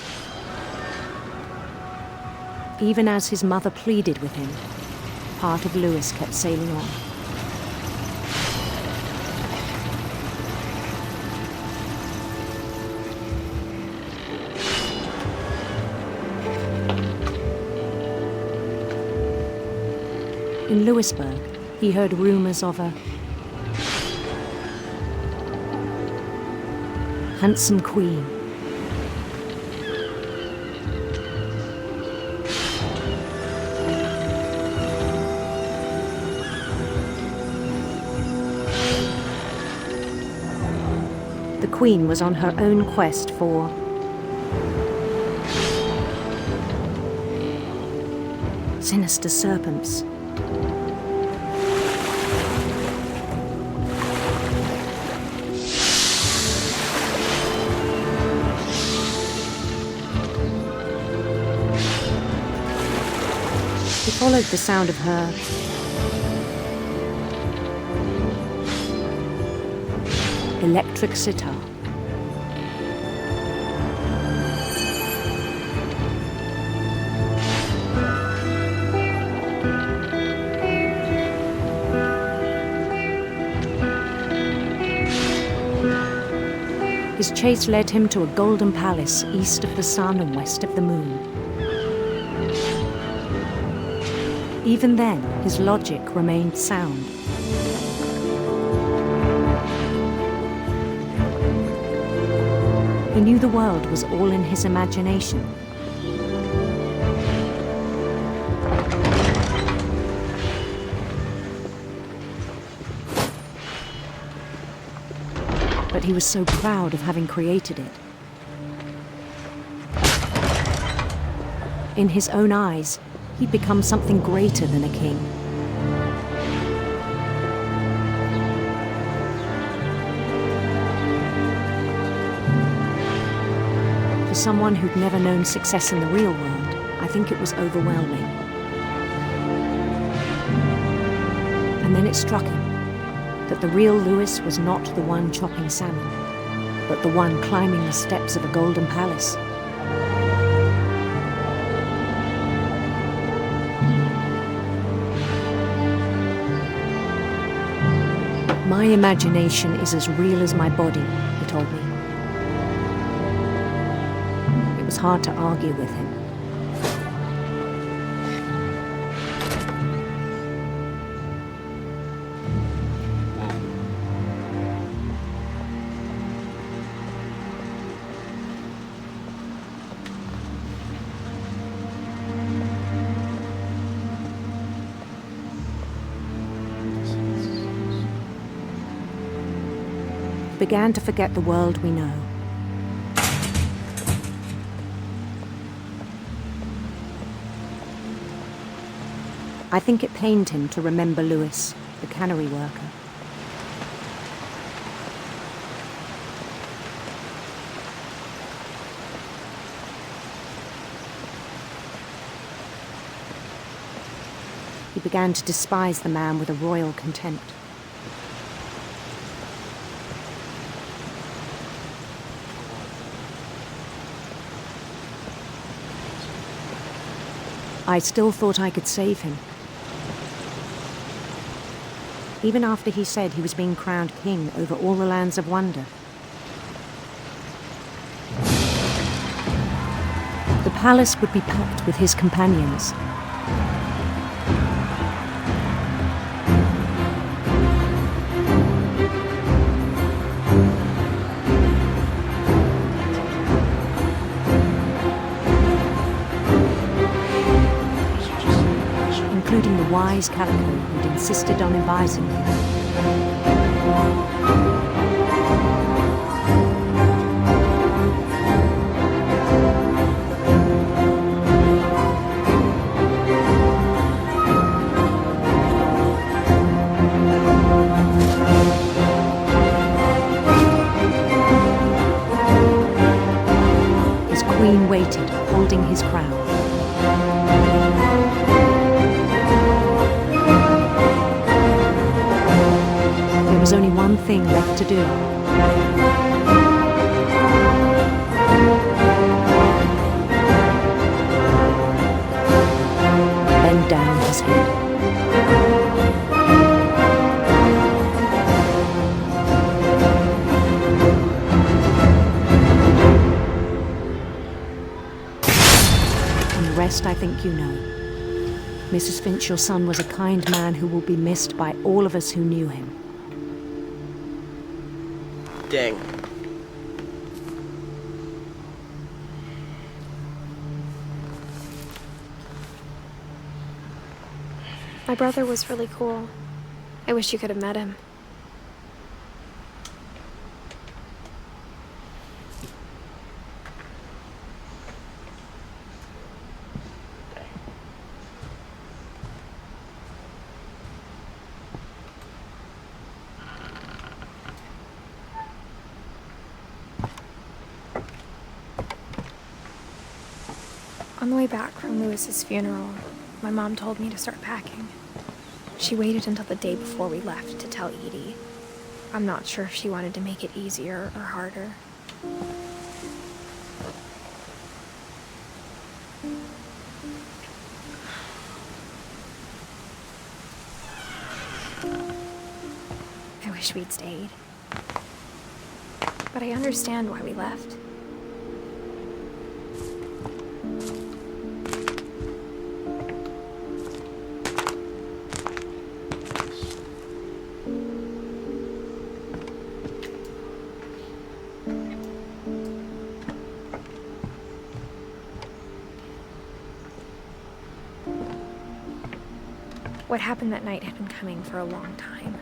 Even as his mother pleaded with him, part of Louis kept sailing on. In Louisburg, he heard rumors of a handsome queen. The queen was on her own quest for sinister serpents. He followed the sound of her electric sitar. His chase led him to a golden palace east of the sun and west of the moon. Even then, his logic remained sound. He knew the world was all in his imagination. But he was so proud of having created it. In his own eyes, he'd become something greater than a king. For someone who'd never known success in the real world, I think it was overwhelming. And then it struck him that the real Louis was not the one chopping salmon, but the one climbing the steps of a golden palace. My imagination is as real as my body, he told me. It was hard to argue with him. He began to forget the world we know. I think it pained him to remember Lewis, the cannery worker. He began to despise the man with a royal contempt. I still thought I could save him. Even after he said he was being crowned king over all the lands of wonder. The palace would be packed with his companions. Including the wise Calico who'd insisted on advising him. His queen waited, holding his crown. There was only one thing left to do. Bend down his head. And the rest I think you know. Mrs. Finch, your son was a kind man who will be missed by all of us who knew him. Dang. My brother was really cool. I wish you could have met him. On the way back from Lewis's funeral, my mom told me to start packing. She waited until the day before we left to tell Edie. I'm not sure if she wanted to make it easier or harder. I wish we'd stayed. But I understand why we left. What happened that night had been coming for a long time.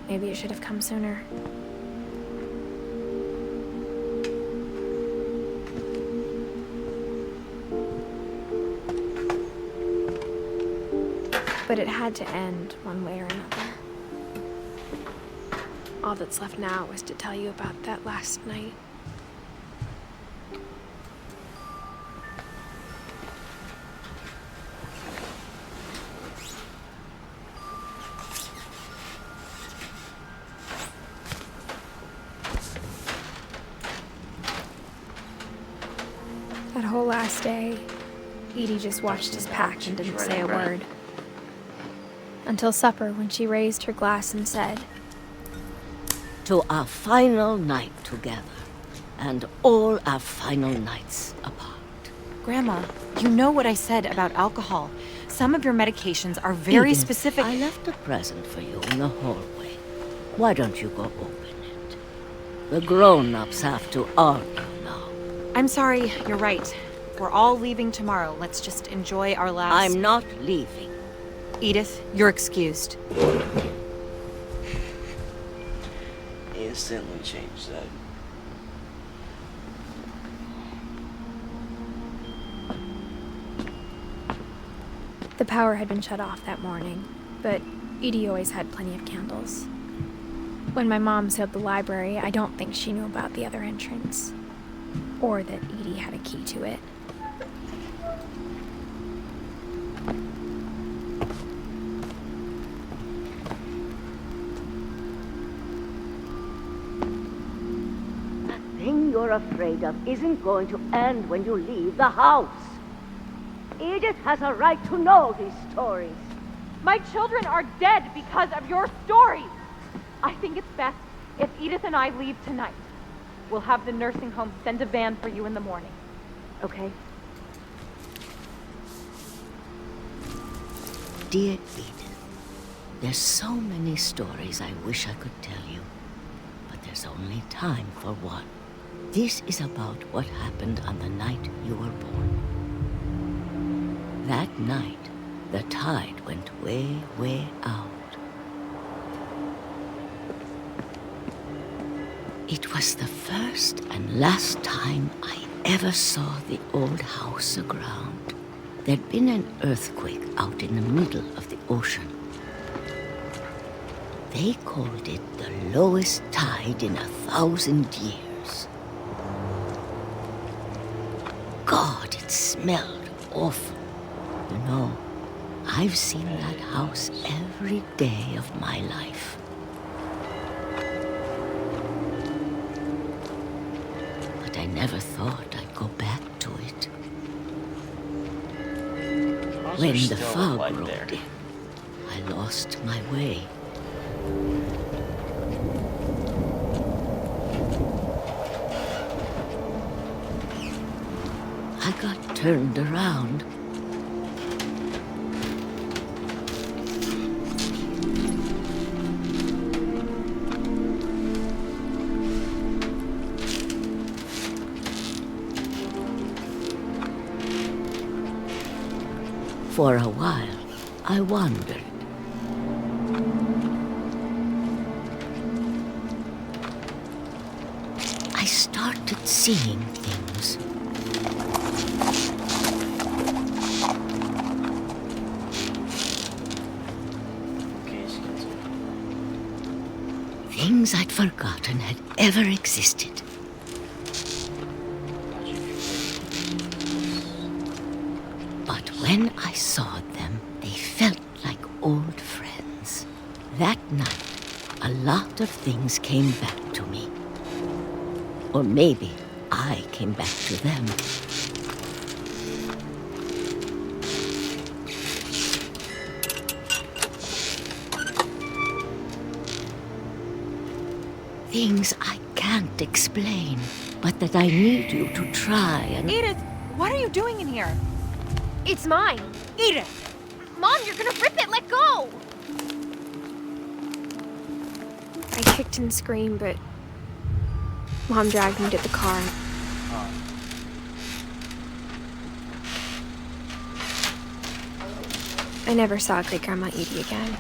Maybe it should have come sooner. But it had to end one way or another. All that's left now is to tell you about that last night. That whole last day, Edie just watched us pack and didn't say a word. Until supper, when she raised her glass and said, "To our final night together, and all our final nights apart." Grandma, you know what I said about alcohol. Some of your medications are very Edith, specific. I left a present for you in the hallway. Why don't you go open it? The grown-ups have to argue now. I'm sorry, you're right. We're all leaving tomorrow. Let's just enjoy our last... I'm not leaving. Edith, you're excused. Edith. instantly change that. The power had been shut off that morning, but Edie always had plenty of candles. When my mom sealed the library, I don't think she knew about the other entrance, or that Edie had a key to it. The thing you're afraid of isn't going to end when you leave the house. Edith has a right to know these stories. My children are dead because of your stories. I think it's best if Edith and I leave tonight. We'll have the nursing home send a van for you in the morning. Okay? Dear Edith, there's so many stories I wish I could tell you, but there's only time for one. This is about what happened on the night you were born. That night, the tide went way, way out. It was the first and last time I ever saw the old house aground. There'd been an earthquake out in the middle of the ocean. They called it the lowest tide in 1,000 years. God, it smelled awful. You know, I've seen that house every day of my life. But I never thought I'd go back to it. When the fog rolled in, I lost my way. I got turned around. For a while, I wandered. I started seeing things. Things I'd forgotten had ever existed. But when I saw them, they felt like old friends. That night, a lot of things came back to me. Or maybe I came back to them. Things I can't explain, but that I need you to try and... Edith, what are you doing in here? It's mine. Edith! Mom, you're gonna rip it! Let go! I kicked and screamed, but Mom dragged me to the car. I never saw Great Grandma Edie again.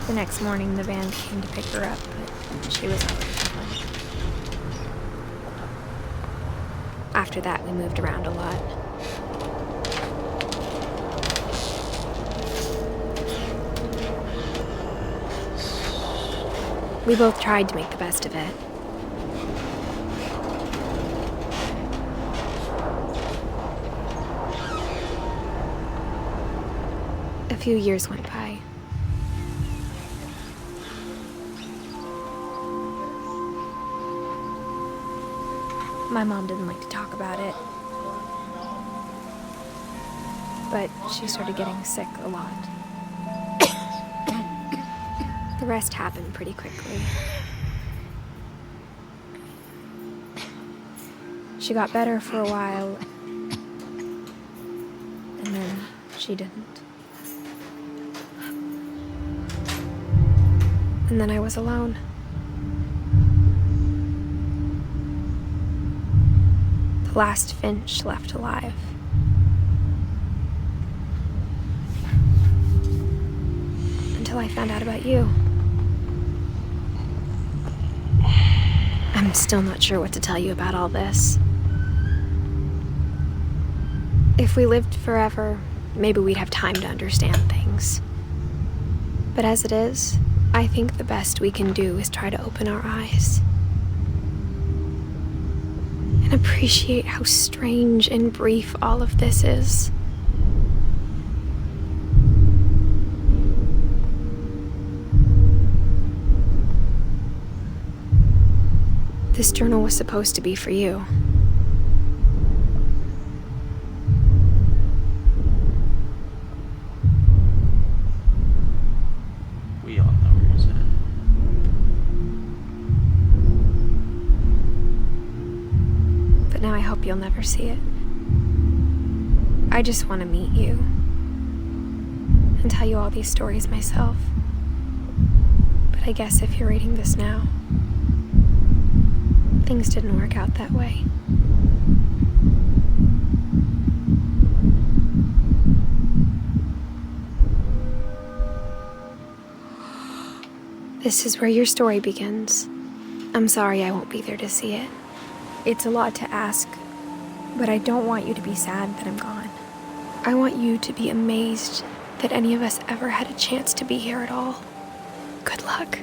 The next morning, the van came to pick her up, but she was already gone. After that, we moved around a lot. We both tried to make the best of it. A few years went by. My mom didn't like to talk about it, but she started getting sick a lot. The rest happened pretty quickly. She got better for a while, and then she didn't. And then I was alone. The last finch left alive. Until I found out about you. I'm still not sure what to tell you about all this. If we lived forever, maybe we'd have time to understand things. But as it is, I think the best we can do is try to open our eyes. And appreciate how strange and brief all of this is. This journal was supposed to be for you. We all know where he's at. But now I hope you'll never see it. I just want to meet you and tell you all these stories myself. But I guess if you're reading this now, things didn't work out that way. This is where your story begins. I'm sorry I won't be there to see it. It's a lot to ask, but I don't want you to be sad that I'm gone. I want you to be amazed that any of us ever had a chance to be here at all. Good luck.